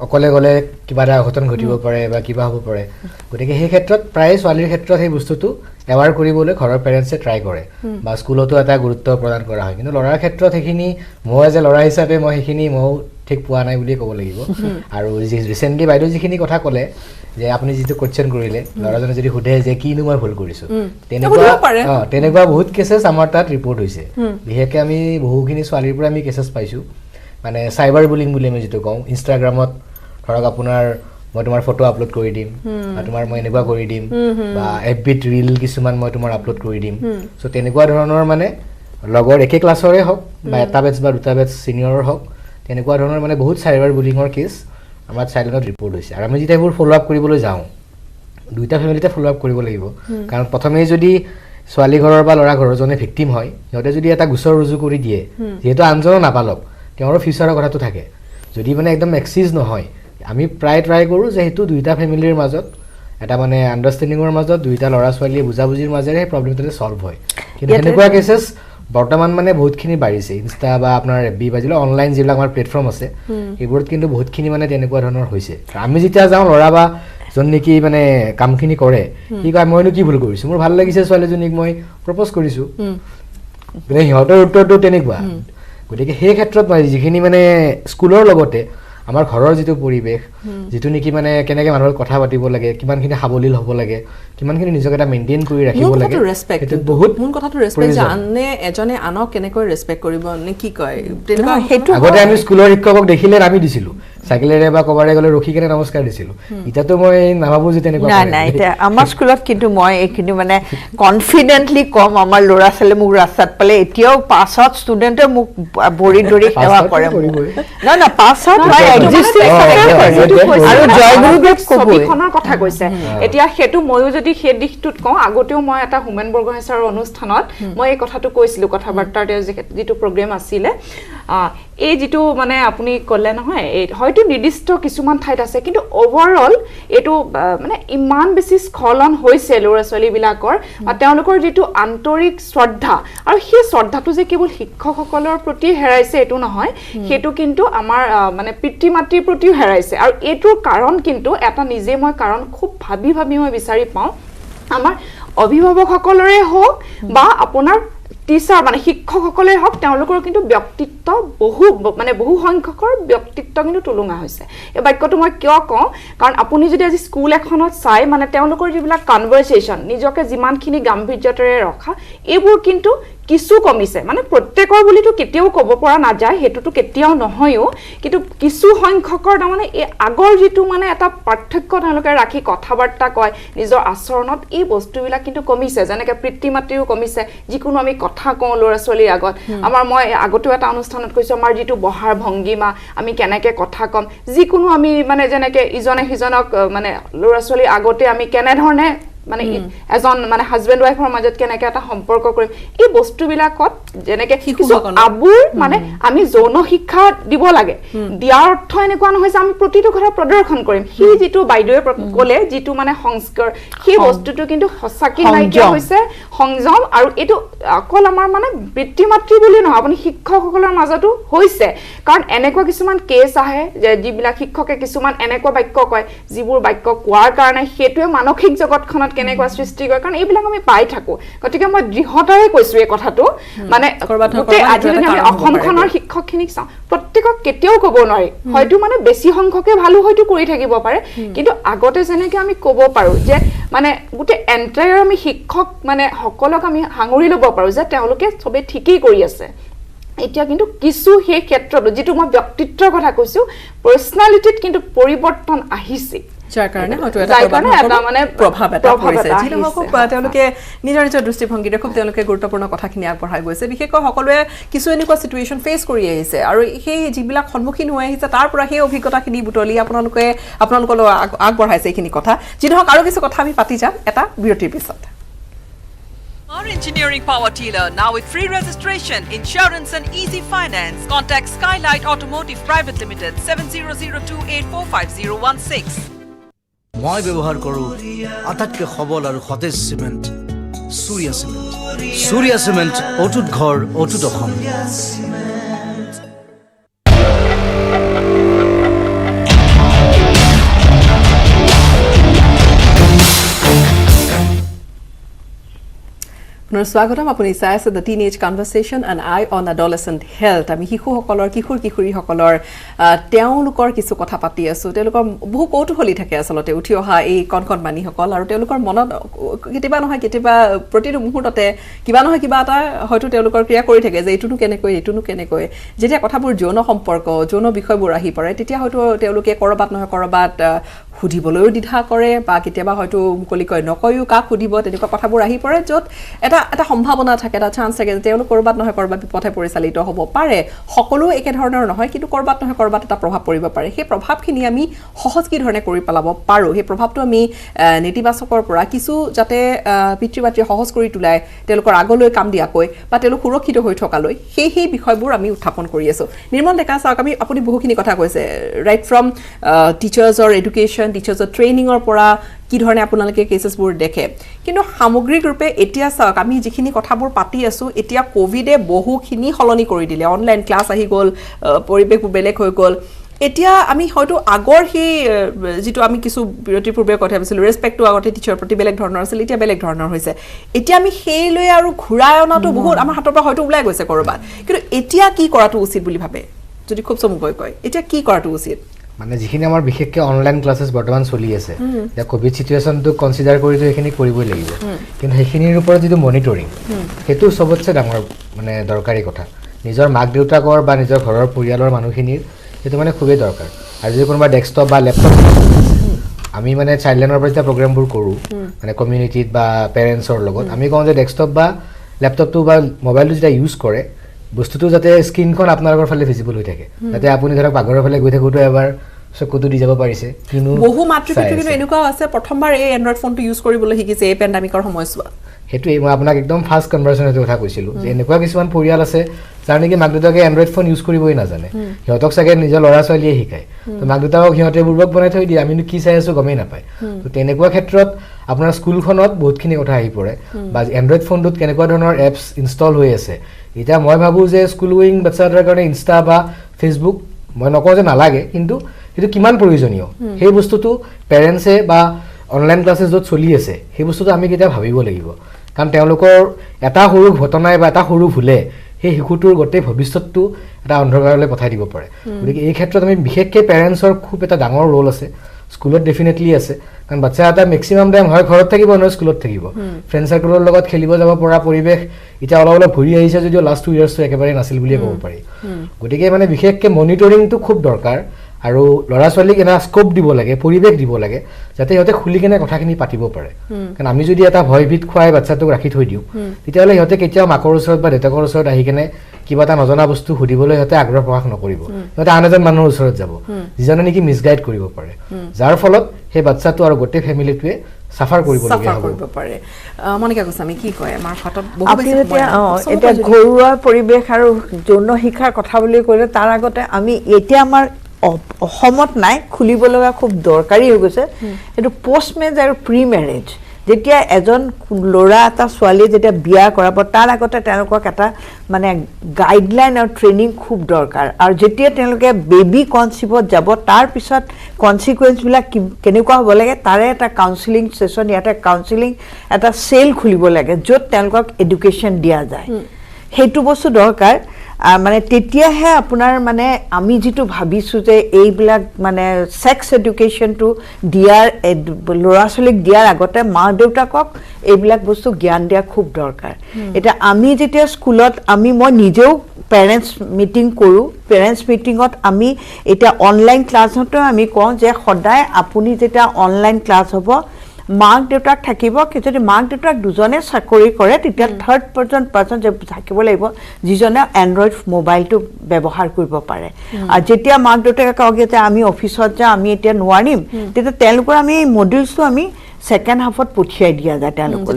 অকলে গ'লে কিবা এটা অঘটন ঘটিব পাৰে বা কিবা হ'ব পাৰে গতিকে সেই ক্ষেত্ৰত প্ৰায় ছোৱালীৰ ক্ষেত্ৰত সেই বস্তুটো এৱাৰ কৰিবলৈ ঘৰৰ পেৰেণ্টছে ট্ৰাই কৰে বা স্কুলতো এটা গুৰুত্ব প্ৰদান কৰা হয় কিন্তু ল'ৰাৰ ক্ষেত্ৰত সেইখিনি মই এজ এ ল'ৰা হিচাপে মই সেইখিনি ময়ো ঠিক পোৱা নাই বুলিয়ে ক'ব লাগিব আৰু ৰিচেণ্টলি বাইদেউ যিখিনি কথা ক'লে যে আপুনি যিটো কোৱেশ্যন কৰিলে ল'ৰাজনে যদি সোধে যে কিনো মই ভুল কৰিছোঁ তেনেকুৱা বহুত কেছেছ আমাৰ তাত ৰিপৰ্ট হৈছে বিশেষকৈ আমি বহুখিনি ছোৱালীৰ পৰা আমি কেছেছ পাইছোঁ মানে চাইবাৰ বুলিং বুলি আমি যিটো কওঁ ইনষ্টাগ্ৰামত ধৰক আপোনাৰ মই তোমাৰ ফটো আপলোড কৰি দিম বা তোমাৰ মই এনেকুৱা কৰি দিম বা FBত ৰীল কিছুমান মই তোমাৰ আপলোড কৰি দিম চ' তেনেকুৱা ধৰণৰ মানে লগৰ একে ক্লাছৰে হওক বা এটা বেটছ বা দুটা বেটছ ছিনিয়ৰৰ হওক তেনেকুৱা ধৰণৰ মানে বহুত চাইবাৰ বুলিঙৰ কেছ আমাৰ চাইল্ডলাইনত ৰিপৰ্ট হৈছে আৰু আমি যেতিয়া এইবোৰ ফ'ল' আপ কৰিবলৈ যাওঁ দুইটা ফেমিলিতে ফ'ল' আপ কৰিব লাগিব কাৰণ প্ৰথমেই যদি ছোৱালী ঘৰৰ বা ল'ৰা ঘৰৰ জনে ভিক্টিম হয় সিহঁতে যদি এটা গোচৰ ৰুজু কৰি দিয়ে যিহেতু আনজনো নাপালক তেওঁৰ ফিউচাৰৰ কথাটো থাকে যদি মানে একদম এক্সিজ নহয় আমি প্ৰায় ট্ৰাই কৰোঁ যে সেইটো দুইটা ফেমিলিৰ মাজত এটা মানে আণ্ডাৰষ্টেণ্ডিঙৰ মাজত দুইটা ল'ৰা ছোৱালীয়ে বুজাবুজিৰ মাজেৰে সেই প্ৰব্লেমটো ছল্ভ হয় কিন্তু সেনেকুৱা কেছেছ বৰ্তমান মানে বহুতখিনি বাঢ়িছে ইনষ্টা বা আপোনাৰ এফবি বা যিবিলাক অনলাইন যিবিলাক আমাৰ প্লেটফৰ্ম আছে সেইবোৰত কিন্তু বহুতখিনি মানে তেনেকুৱা ধৰণৰ হৈছে আমি যেতিয়া যাওঁ ল'ৰা বা যোন নেকি মানে কামখিনি কৰে কি কয় মইনো কি ভুল কৰিছোঁ মোৰ ভাল লাগিছে ছোৱালীজনীক মই প্ৰপ'জ কৰিছোঁ গতিকে সিহঁতৰ উত্তৰটো তেনেকুৱা গতিকে সেই ক্ষেত্ৰত মানে যিখিনি মানে স্কুলৰ লগতে আমাৰ ঘৰৰ যিটো পৰিৱেশ যিটো নেকি মানে কেনেকৈ মানুহৰ কথা পাতিব লাগে কিমানখিনি সাৱলীল হ'ব লাগে কিমানখিনি নিজকে এটা মেইনটেইন কৰি ৰাখিব লাগে সেইটো বহুত মূল কথাটো ৰেছপেক্ট যে আনে এজনে আনক কেনেকৈ ৰেছপেক্ট কৰিব নে কি কয় তেনেকুৱা সেইটো আগতে আমি স্কুলৰ শিক্ষকক দেখিলে নামি দিছিলোঁ চাইকেলেৰে বা ক'বাৰে গ'লে ৰখি কেনে নমস্কাৰ দিছিলোঁ এতিয়াতো মই নাভাবোঁ যে তেনেকুৱা নাই এতিয়া আমাৰ স্কুলত কিন্তু মই এইখিনি মানে কনফিডেণ্টলি কম আমাৰ ল'ৰা ছোৱালীয়ে মোক ৰাস্তাত পালে এতিয়াও পাছ আউট ষ্টুডেণ্টে মোক ভৰি ধৰি সেৱা কৰে না পাছ আউট আৰু জয়গুৰুদেৱ ছবিখনৰ কথা কৈছে এতিয়া সেইটো ময়ো যদি সেই দিশটোত কওঁ আগতেও মই এটা হোমেন বৰগোহাঁই ছাৰৰ অনুষ্ঠানত মই এই কথাটো কৈছিলোঁ কথা বাৰ্তাৰ যিটো প্ৰগ্ৰেম আছিলে এই যিটো মানে আপুনি ক'লে নহয় হয়তো নিৰ্দিষ্ট কিছুমান ঠাইত আছে কিন্তু অভাৰঅল এইটো মানে ইমান বেছি স্খলন হৈছে ল'ৰা ছোৱালীবিলাকৰ তেওঁলোকৰ যিটো আন্তৰিক শ্ৰদ্ধা আৰু সেই শ্ৰদ্ধাটো যে কেৱল শিক্ষকসকলৰ প্ৰতি হেৰাইছে এইটো নহয় সেইটো কিন্তু আমাৰ মানে পিতৃ মাতৃৰ প্ৰতিও হেৰাইছে আৰু এইটোৰ কাৰণ কিন্তু এটা নিজে মই কাৰণ খুব ভাবি মই বিচাৰি পাওঁ আমাৰ অভিভাৱকসকলৰে হওক বা আপোনাৰ টিচাৰ মানে শিক্ষকসকলে হওক তেওঁলোকৰ কিন্তু ব্যক্তিত্ব বহু সংখ্যকৰ ব্যক্তিত্ব কিন্তু তুলুঙা হৈছে এই বাক্যটো মই কিয় কওঁ কাৰণ আপুনি যদি আজি স্কুল এখনত চাই মানে তেওঁলোকৰ যিবিলাক কনভাৰচেশ্যন নিজকে যিমানখিনি গাম্ভীৰ্যতাৰে ৰখা এইবোৰ কিন্তু কিছু কমিছে মানে প্ৰত্যেকৰ বুলিতো কেতিয়াও ক'ব পৰা নাযায় সেইটোতো কেতিয়াও নহয়ও কিন্তু কিছু সংখ্যকৰ তাৰমানে এই আগৰ যিটো মানে এটা পাৰ্থক্য তেওঁলোকে ৰাখি কথা বাৰ্তা কয় নিজৰ আচৰণত এই বস্তুবিলাক কিন্তু কমিছে যেনেকৈ পিতৃ মাতৃও কমিছে যিকোনো আমি কথা কওঁ ল'ৰা ছোৱালীৰ আগত আমাৰ মই আগতেও এটা অনুষ্ঠানত কৈছোঁ আমাৰ যিটো বহাৰ ভংগীমা আমি কেনেকৈ কথা ক'ম যিকোনো আমি মানে যেনেকৈ ইজনে সিজনক মানে ল'ৰা ছোৱালীৰ আগতে আমি কেনেধৰণে মানে এজন মানে হাজবেণ্ড ৱাইফৰ মাজত কেনেকৈ এটা সম্পৰ্ক কৰিম এই বস্তুবিলাকত যেনেকৈ কিছু আবুৰ মানে আমি যৌন শিক্ষা দিব লাগে দিয়াৰ অৰ্থ এনেকুৱা নহয় যে আমি প্ৰতিটো কথা প্ৰদৰ্শন কৰিম সেই যিটো বাইদেৱে ক'লে যিটো মানে সংস্কাৰ সেই বস্তুটো কিন্তু সঁচাকৈ নাইকিয়া হৈছে সংযম আৰু এইটো অকল আমাৰ মানে পিতৃ মাতৃ বুলি নহয় আপুনি শিক্ষকসকলৰ মাজতো হৈছে কাৰণ এনেকুৱা কিছুমান কেছ আহে যে যিবিলাক শিক্ষকে কিছুমান এনেকুৱা বাক্য কয় যিবোৰ বাক্য কোৱাৰ কাৰণে সেইটোৱে মানসিক জগতখনত কেনেকুৱা সৃষ্টি কৰে কাৰণ এইবিলাক আমি পাই থাকোঁ গতিকে মই দৃঢ়তাৰে কৈছোঁ এই কথাটো মানে আজি যদি আমি অসমখনৰ শিক্ষকখিনিক চাওঁ প্ৰত্যেকক কেতিয়াও ক'ব নোৱাৰি হয়তো মানে বেছি সংখ্যকে ভালো হয়তো কৰি থাকিব পাৰে কিন্তু আগতে যেনেকৈ আমি ক'ব পাৰোঁ যে মানে গোটেই এণ্টায়াৰ আমি শিক্ষক মানে সকলক আমি সাঙুৰি ল'ব পাৰোঁ যে তেওঁলোকে চবেই ঠিকেই কৰি আছে এতিয়া কিন্তু কিছু সেই ক্ষেত্ৰতো যিটো মই ব্যক্তিত্বৰ কথা কৈছোঁ পাৰ্চনেলিটিত কিন্তু পৰিৱৰ্তন আহিছে যাৰ কাৰণে হয়তো এটা মানে প্ৰভাৱ এটা পৰিছে যিসকল তেওঁলোকে নিজৰ দৃষ্টিভংগীৰে খুব তেওঁলোকে গুৰুত্বপূৰ্ণ কথাখিনি আগবঢ়াই গৈছে বিশেষকৈ সকলোৱে কিছু এনেকুৱা চিটুৱেশ্যন ফেচ কৰি আহিছে আৰু সেই যিবিলাক সন্মুখীন হৈ আহিছে তাৰ পৰা সেই অভিজ্ঞতাখিনি বুটলি আপোনালোকলৈ আগবঢ়াইছে এইখিনি কথা যি নহওক আৰু কিছু কথা আমি পাতি যাম এটা বিৰতিৰ পিছত Our engineering power dealer now with free registration, insurance and easy finance. Contact Skylight Automotive Private Limited 7002845016. মই ব্যৱহাৰ কৰোঁ আটাইতকৈ সবল আৰু সতেজ চিমেণ্ট সূৰ্যা চিমেণ্ট অটুট ঘৰ অটুট অসম স্বাগতম আপুনি চাই আছে the teenage conversation and I on adolescent health আমি শিশুসকলৰ কিশোৰীসকলৰ তেওঁলোকৰ কিছু কথা পাতি আছোঁ তেওঁলোকৰ বহু কৌতূহলী থাকে আচলতে উঠি অহা এই কণমানিসকল আৰু তেওঁলোকৰ মনত কেতিয়াবা নহয় কেতিয়াবা প্ৰতিটো মুহূৰ্ততে কিবা নহয় কিবা এটা হয়তো তেওঁলোকৰ ক্ৰিয়া কৰি থাকে যে এইটোনো কেনেকৈ যেতিয়া কথাবোৰ যৌন সম্পৰ্ক যৌন বিষয়বোৰ আহি পৰে তেতিয়া হয়তো তেওঁলোকে ক'ৰবাত নহয় ক'ৰবাত সুধিবলৈও দ্বিধা কৰে বা কেতিয়াবা হয়তো মুকলিকৈ নকয়ও কাক সুধিব তেনেকুৱা কথাবোৰ আহি পৰে য'ত এটা সম্ভাৱনা থাকে এটা চান্স থাকে যে তেওঁলোক ক'ৰবাত নহয় ক'ৰবাত বিপথে পৰিচালিত হ'ব পাৰে সকলো একেধৰণৰ নহয় কিন্তু ক'ৰবাত নহয় ক'ৰবাত এটা প্ৰভাৱ পৰিব পাৰে সেই প্ৰভাৱখিনি আমি সহজ কি ধৰণে কৰি পেলাব পাৰোঁ সেই প্ৰভাৱটো আমি নেতিবাচকৰ পৰা কিছু যাতে পিতৃ মাতৃয়ে সহজ কৰি তোলাই তেওঁলোকৰ আগলৈ কাম দিয়াকৈ বা তেওঁলোক সুৰক্ষিত হৈ থকালৈ সেই বিষয়বোৰ আমি উত্থাপন কৰি আছোঁ নিৰ্মল ডেকা চাওক আপুনি বহুখিনি কথা কৈছে ৰাইট ফ্ৰম টিচাৰ্ছৰ এডুকেশ্যন টিচাৰ্ছৰ ট্ৰেইনিঙৰ পৰা কি ধৰণে আপোনালোকে কেছেছবোৰ দেখে কিন্তু সামগ্ৰিক ৰূপে এতিয়া চাওক আমি যিখিনি কথাবোৰ পাতি আছোঁ এতিয়া কোভিডে বহুখিনি সলনি কৰি দিলে অনলাইন ক্লাছ আহি গ'ল পৰিৱেশবোৰ বেলেগ হৈ গ'ল এতিয়া আমি হয়তো আগৰ সেই যিটো আমি কিছু বিৰতিৰ পূৰ্বে কথা ভাবিছিলোঁ ৰেছপেক্টটো আগতে টিচাৰৰ প্ৰতি বেলেগ ধৰণৰ আছিল এতিয়া বেলেগ ধৰণৰ হৈছে এতিয়া আমি সেইলৈ আৰু ঘূৰাই অনাটো বহুত আমাৰ হাতৰ পৰা হয়তো ওলাই গৈছে ক'ৰবাত কিন্তু এতিয়া কি কৰাটো উচিত বুলি ভাবে যদি খুব চমুকৈ কয় এতিয়া কি কৰাটো উচিত মানে যিখিনি আমাৰ বিশেষকৈ অনলাইন ক্লাছেছ বৰ্তমান চলি আছে এতিয়া কোভিড চিটুৱেশ্যনটো কনচিডাৰ কৰি সেইখিনি কৰিবই লাগিব কিন্তু সেইখিনিৰ ওপৰত যিটো মনিটৰিং সেইটো চবতছে ডাঙৰ মানে দৰকাৰী কথা নিজৰ মাক দেউতাকৰ বা নিজৰ ঘৰৰ পৰিয়ালৰ মানুহখিনিৰ সেইটো মানে খুবেই দৰকাৰ আৰু যদি কোনোবা ডেস্কটপ বা লেপটপ আমি মানে চাইল্ড লাইনৰ পৰা যেতিয়া প্ৰগ্ৰামবোৰ কৰোঁ মানে কমিউনিটিত বা পেৰেণ্টছৰ লগত আমি কওঁ যে ডেস্কটপ বা লেপটপটো বা মোবাইলটো যেতিয়া ইউজ কৰে বস্তুটো যাতে স্ক্ৰীনখন আপোনালোকৰ ফালে ভিজিবল হৈ থাকে যাতে আপুনি ধৰক পাকঘৰৰ ফালে গৈ থাকোঁতে এবাৰ চকুটো দি যাব পাৰিছে কিন্তু বহু মাতৃ পিতৃ কিন্তু এনেকুৱাও আছে প্ৰথমবাৰ এই এণ্ড্ৰইড ফোনটো ইউজ কৰিবলৈ শিকিছে এই পেণ্ডামিকৰ সময়ছোৱা সেইটোৱেই মই আপোনাক একদম ফাৰ্ষ্ট কনভাৰ্চন সেইটো কথা কৈছিলোঁ যে এনেকুৱা কিছুমান পৰিয়াল আছে যাৰ নেকি মাক দেউতাকে এণ্ড্ৰইড ফোন ইউজ কৰিবই নাজানে সিহঁতক চাগে নিজৰ ল'ৰা ছোৱালীয়ে শিকায় তো মাক দেউতাকক সিহঁতে বুৰ্বক বনাই থৈ দিয়ে আমিনো কি চাই আছোঁ গমেই নাপায় তো তেনেকুৱা ক্ষেত্ৰত আপোনাৰ স্কুলখনত বহুতখিনি কথা আহি পৰে বা এণ্ড্ৰইড ফোনটোত কেনেকুৱা ধৰণৰ এপছ ইনষ্টল হৈ আছে এতিয়া মই ভাবোঁ যে স্কুল উইং বাচ্চা এটাৰ কাৰণে ইনষ্টা বা ফেচবুক মই নকওঁ যে নালাগে কিন্তু সেইটো কিমান প্ৰয়োজনীয় সেই বস্তুটো পেৰেণ্টছে বা অনলাইন ক্লাছেছ য'ত চলি আছে সেই বস্তুটো আমি কেতিয়া ভাবিব লাগিব কাৰণ তেওঁলোকৰ এটা সৰু ঘটনাই বা এটা সৰু ভুলে সেই শিশুটোৰ গোটেই ভৱিষ্যতটো এটা অন্ধকাৰলৈ পঠাই দিব পাৰে গতিকে এই ক্ষেত্ৰত আমি বিশেষকৈ পেৰেণ্টছৰ খুব এটা ডাঙৰ ৰোল আছে স্কুলত ডেফিনেটলি আছে কাৰণ বাচ্চা এটা মেক্সিমাম টাইম হয় ঘৰত থাকিব নহয় স্কুলত থাকিব ফ্ৰেণ্ড চাৰ্কলৰ লগত খেলিব যাব পৰা পৰিৱেশ এতিয়া অলপ অলপ ঘূৰি আহিছে যদিও লাষ্ট 2 ইয়াৰ্ছটো একেবাৰে নাছিল বুলিয়ে ক'ব পাৰি গতিকে মানে বিশেষকৈ মনিটৰিংটো খুব দৰকাৰ আৰু ল'ৰা ছোৱালীক এটা স্কোপ দিব লাগে পৰিৱেশ দিব লাগে যাতে সিহঁতে খুলি কেনে কথাখিনি পাতিব পাৰে কাৰণ আমি যদি এটা ভয়ভীত খুৱাই বাচ্চাটোক ৰাখি থৈ দিওঁ তেতিয়াহ'লে সিহঁতে কেতিয়াও মাকৰ ওচৰত বা দেউতাকৰ ওচৰত আহি কেনে কিবা এটা নজনা বস্তু সুধিবলৈ সিহঁতে আগ্ৰহ প্ৰকাশ নকৰিব সিহঁতে আন এজন মানুহৰ ওচৰত যাব যিজনে নেকি মিছগাইড কৰিব পাৰে যাৰ ফলত সেই বাচ্চাটো আৰু গোটেই ফেমিলিটোৱে চাফাৰ কৰিবলগীয়া হ'ব পাৰে মনিকা গোস্বামী কি কয় আমাৰ হাতত এতিয়া ঘৰুৱা পৰিৱেশ আৰু যৌন শিক্ষাৰ কথা বুলি ক'লে তাৰ আগতে আমি এতিয়া আমাৰ অসমত নাই খুলিব লগা খুব দৰকাৰী হৈ গৈছে এইটো পষ্ট মেৰেজ আৰু প্ৰি মেৰেজ যেতিয়া এজন ল'ৰা এটা ছোৱালী যেতিয়া বিয়া কৰাব তাৰ আগতে তেওঁলোকক এটা মানে গাইডলাইন আৰু ট্ৰেইনিং খুব দৰকাৰ আৰু যেতিয়া তেওঁলোকে বেবী কনচিভত যাব তাৰ পিছত কনচিকুৱেঞ্চবিলাক কেনেকুৱা হ'ব লাগে তাৰে এটা কাউন্সিলিং ছেশ্যন ইয়াতে কাউন্সিলিং এটা চেল খুলিব লাগে য'ত তেওঁলোকক এডুকেশ্যন দিয়া যায় সেইটো বস্তু দৰকাৰ মানে তেতিয়াহে আপোনাৰ মানে আমি যিটো ভাবিছোঁ যে এইবিলাক মানে ছেক্স এডুকেশ্যনটো দিয়াৰ ল'ৰা ছোৱালীক দিয়াৰ আগতে মা দেউতাকক এইবিলাক বস্তু জ্ঞান দিয়া খুব দৰকাৰ এতিয়া আমি যেতিয়া স্কুলত মই নিজেও পেৰেণ্টছ মিটিং কৰোঁ পেৰেণ্টছ মিটিঙত আমি এতিয়া অনলাইন ক্লাছতো আমি কওঁ যে সদায় আপুনি যেতিয়া অনলাইন ক্লাছ হ'ব মাক দেউতাক থাকিব যদি মাক দেউতাক দুজনে চাকৰি কৰে তেতিয়া থাৰ্ড পাৰ্চন যে থাকিব লাগিব যিজনে এণ্ড্ৰইড মোবাইলটো ব্যৱহাৰ কৰিব পাৰে আৰু যেতিয়া মাক দেউতাকে কয় যে আমি অফিচত যাওঁ আমি এতিয়া নোৱাৰিম তেতিয়া তেওঁলোকৰ আমি মডিউলছটো আমি ছেকেণ্ড হাফত পঠিয়াই দিয়া যায় তেওঁলোকৰ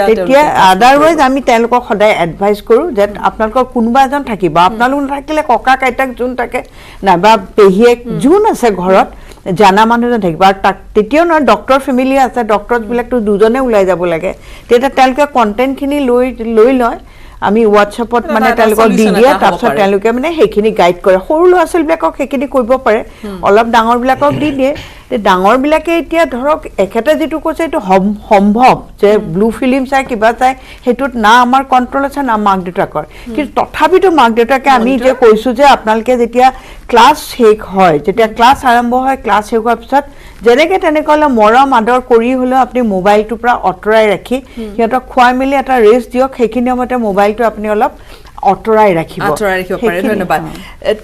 তেতিয়া আদাৰৱাইজ আমি তেওঁলোকক সদায় এডভাইচ কৰোঁ যে আপোনালোকৰ কোনোবা এজন থাকিব আপোনালোক নাথাকিলে ককাক আইতাক যোন থাকে নাইবা পেহীয়েক যোন আছে ঘৰত জানা মানুহ এজন থাকিব আৰু তাক তেতিয়াও নহয় ডক্টৰ ফেমিলি আছে ডক্টৰবিলাকতো দুজনে ওলাই যাব লাগে তেতিয়া তেওঁলোকে কণ্টেণ্টখিনি লৈ লয় আমি হোৱাটছএপত মানে তেওঁলোকক দি দিয়ে তাৰপিছত তেওঁলোকে মানে সেইখিনি গাইড কৰে সৰু ল'ৰা ছোৱালীবিলাকক সেইখিনি কৰিব পাৰে অলপ ডাঙৰবিলাকক দি দিয়ে ডাঙৰবিলাকে এতিয়া ধৰক এখেতে যিটো কৈছে এইটো সম্ভৱ যে ব্লু ফিল্ম চাই কিবা চাই সেইটোত না আমাৰ কণ্ট্ৰল আছে না মাক দেউতাকৰ কিন্তু তথাপিতো মাক দেউতাকে আমি যে কৈছোঁ যে আপোনালোকে যেতিয়া ক্লাছ শেষ হয় যেতিয়া ক্লাছ আৰম্ভ হয় ক্লাছ শেষ হোৱাৰ পিছত যেনেকৈ তেনেকৈ হ'লে মৰম আদৰ কৰি হ'লেও আপুনি মোবাইলটোৰ পৰা আঁতৰাই ৰাখি সিহঁতক খুৱাই মেলি এটা ৰেষ্ট দিয়ক সেইখিনি সময়তে মোবাইলটো আপুনি অলপ আঁতৰাই ৰাখিব পাৰে ধন্যবাদ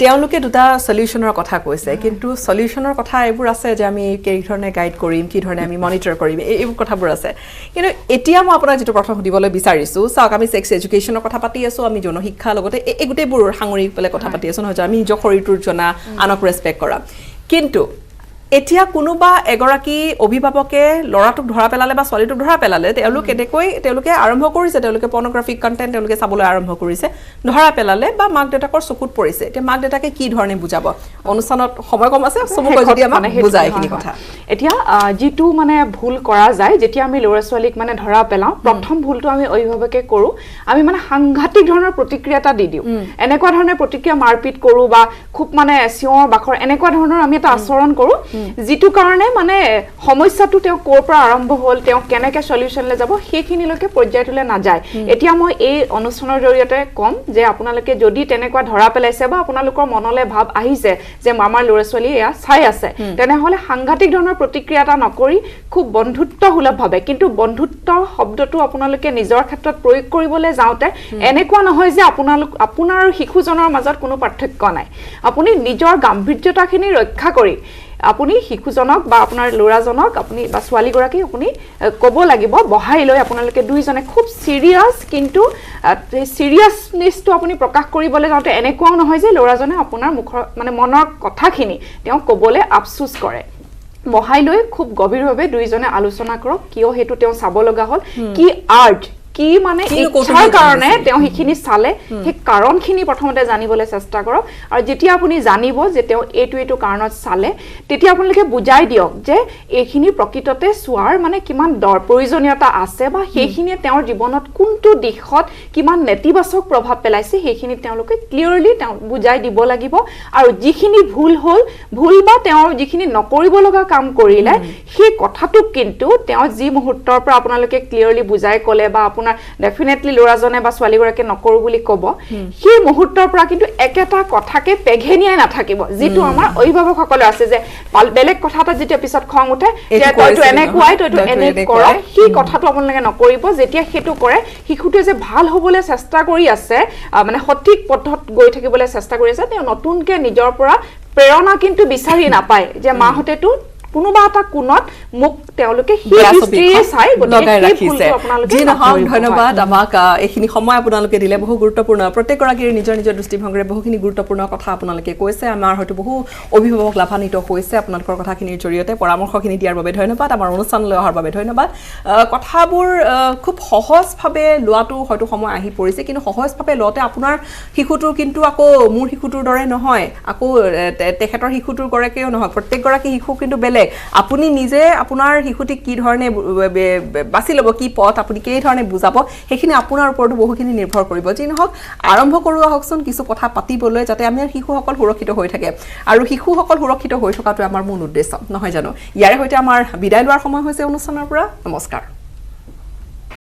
তেওঁলোকে দুটা সলিউশনৰ কথা কৈছে কিন্তু সলিউশনৰ কথা এইবোৰ আছে যে আমি কি ধৰণে গাইড কৰিম কি ধৰণে আমি মনিটৰ কৰিম এইবোৰ কথাবোৰ আছে কিন্তু এতিয়া মই আপোনাক যেটো প্ৰশ্ন সুধিবলৈ বিচাৰিছো চাওক আমি সেক্স এডুকেশ্যনৰ কথা পাতি আছো আমি জনশিক্ষা লগতে এই গোটেইবোৰ সাঙুৰি পেলাই কথা পাতি আছো নহয় আমি নিজৰ শৰীৰটোৰ জনা আনক ৰেসপেক্ট কৰা কিন্তু এতিয়া কোনোবা এগৰাকী অভিভাৱকে লৰাটোক ধৰা পেলালে বা ছোৱালীটোক ধৰা পেলালে তেওঁলোকে আৰম্ভ কৰিছে তেওঁলোকে পৰ্নোগ্ৰাফিক কন্টেন্ট তেওঁলোকে চাবলৈ আৰম্ভ কৰিছে ধৰা পেলালে বা মাক দেউতাকৰ চকুত পৰিছে এতিয়া মাক দেউতাকে কি ধৰণে বুজাব অনুষ্ঠানত সময় কম আছে সময় যদি আমাক বুজায় এইখিনি কথা এতিয়া যেটো মানে ভুল কৰা যায় যেতিয়া আমি ল'ৰা ছোৱালীক মানে ধৰা পেলাও প্ৰথম ভুলটো আমি অভিভাৱকে কৰো আমি মানে সাংঘাতিক ধৰণৰ প্ৰতিক্ৰিয়া এটা দি দিও এনেকুৱা ধৰণৰ প্ৰতিক্ৰিয়া মাৰপিট কৰো বা খুব মানে চিঞৰ বাখৰ এনেকুৱা ধৰণৰ আমি এটা আচৰণ কৰো যেটো কাৰণে মানে সমস্যাটো তেওঁ কোৰ পৰা আৰম্ভ হ'ল তেওঁ কেনেকৈ সলিউশনলৈ যাব সেইখিনিলৈকে পৰ্যায়টোলৈ না যায় এতিয়া মই এই অনুষ্ঠানৰ জৰিয়তে কম যে আপোনালোকে যদি তেনেকুৱা ধৰা পেলাইছে বা আপোনালোকৰ মনলৈ ভাব আহিছে যে মামাৰ ল'ৰা ছোৱালী এয়া চাই আছে তেনেহলে সাংঘাতিক ধৰণৰ প্ৰতিক্ৰিয়া এটা নকৰি খুব বন্ধুত্বসুলভভাৱে কিন্তু বন্ধুত্ব শব্দটো আপোনালোকে নিজৰ ক্ষেত্ৰত প্ৰয়োগ কৰিবলৈ যাওঁতে এনেকুৱা নহয় যে আপোনাৰ শিশুজনৰ মাজত কোনো পাৰ্থক্য নাই আপুনি নিজৰ গাম্ভীৰ্যতাখিনি ৰক্ষা কৰি আপুনি শিশুজনক বা আপোনাৰ ল'ৰাজনক আপুনি বা ছোৱালীগৰাকী আপুনি ক'ব লাগিব বহাই লৈ আপোনালোকে দুইজনে খুব সিৰিয়াস কিন্তু সিৰিয়াসনেছটো আপুনি প্ৰকাশ কৰিবলৈ যাওঁতে এনেকুৱাও নহয় যে ল'ৰাজনে আপোনাৰ মুখৰ মানে মনৰ কথাখিনি তেওঁ ক'বলৈ আফসোস কৰে বহাই লৈ খুব গভীৰভাৱে দুইজনে আলোচনা কৰক কিয় হেতু তেওঁ চাব লগা হ'ল কি আৰ্ট কি মানে ইচ্ছাৰ কাৰণে তেওঁ হিখিনি চালে সেই কাৰণখিনি প্ৰথমতে জানিবলৈ চেষ্টা কৰক আৰু যেতিয়া আপুনি জানিব যে তেওঁ এইটো কাৰণত চালে তেতিয়া আপোনালোকে বুজাই দিয়ক যে এইখিনি প্ৰকৃততে চোৱাৰ মানে কিমান প্ৰয়োজনীয়তা আছে বা সেইখিনিয়ে তেওঁৰ জীৱনত কোনটো দিশত কিমান নেতিবাচক প্ৰভাৱ পেলাইছে সেইখিনি তেওঁলোকে ক্লিয়াৰলি তেওঁ বুজাই দিব লাগিব আৰু যিখিনি ভুল বা তেওঁ যিখিনি নকৰিব লগা কাম কৰিলে সেই কথাটো কিন্তু তেওঁ যি মুহূৰ্তৰ পৰা আপোনালোকে ক্লিয়াৰলি বুজাই ক'লে বা ডেফিনেটলি ল'ৰাজনে বা ছোৱালীগৰাকীয়ে নকৰো বুলি ক'ব সেই মুহূৰ্তৰ পৰা কিন্তু একেটা কথাকে পেঘেনিয়াই নাথাকিব যেটো আমাৰ অভিভাৱকসকলে আছে যে বেলেগ কথা এটা যেতিয়া পিছত খং উঠে যে তইটো এনেকুৱাই তইটো এনে কৰ সেই কথাটো আপোনালোকে নকৰিব যেতিয়া হেতু কৰে শিশুটোৱে যে ভাল হ'বলৈ চেষ্টা কৰি আছে মানে সঠিক পথত গৈ থাকিবলৈ চেষ্টা কৰি আছে তেওঁ নতুনকৈ নিজৰ পৰা প্ৰেৰণা কিন্তু বিচাৰি নাপায় যে মাহতেটো কোনোবা এটা কোণত মুখ তেওঁলোকে চাই লগাই ৰাখিছে যি নহওক ধন্যবাদ আমাক এইখিনি সময় আপোনালোকে দিলে বহু গুৰুত্বপূৰ্ণ প্ৰত্যেকগৰাকীৰ নিজৰ নিজৰ দৃষ্টিভংগীৰে বহুখিনি গুৰুত্বপূৰ্ণ কথা আপোনালোকে কৈছে আমাৰ হয়তো বহু অভিভাৱক লাভান্বিত হৈছে আপোনালোকৰ কথাখিনিৰ জৰিয়তে পৰামৰ্শখিনি দিয়াৰ বাবে ধন্যবাদ আমাৰ অনুষ্ঠানলৈ অহাৰ বাবে ধন্যবাদ কথাবোৰ খুব সহজভাৱে লোৱাটো হয়তো সময় আহি পৰিছে কিন্তু সহজভাৱে লওঁতে আপোনাৰ শিশুটোৰ কিন্তু আকৌ মোৰ শিশুটোৰ দৰে নহয় আকৌ তেখেতৰ শিশুটোৰ গৰাকীও নহয় প্ৰত্যেকগৰাকী শিশু কিন্তু বেলেগ আপুনি নিজে আপোনাৰ শিশুটিক কি ধৰণে বাছি ল'ব কি পথ আপুনি কি ধৰণে বুজাব সেইখিনি আপোনাৰ ওপৰতো বহুখিনি নিৰ্ভৰ কৰিব যি নহওক আৰম্ভ কৰোৱা হকচোন কিছু কথা পাতিবলৈ যাতে আমাৰ শিশুসকল সুৰক্ষিত হৈ থাকে আৰু শিশুসকল সুৰক্ষিত হৈ থকাটো আমাৰ মূল উদ্দেশ্য নহয় জানো ইয়াৰে সৈতে আমাৰ বিদায় লোৱাৰ সময় হৈছে অনুষ্ঠানৰ পৰা নমস্কাৰ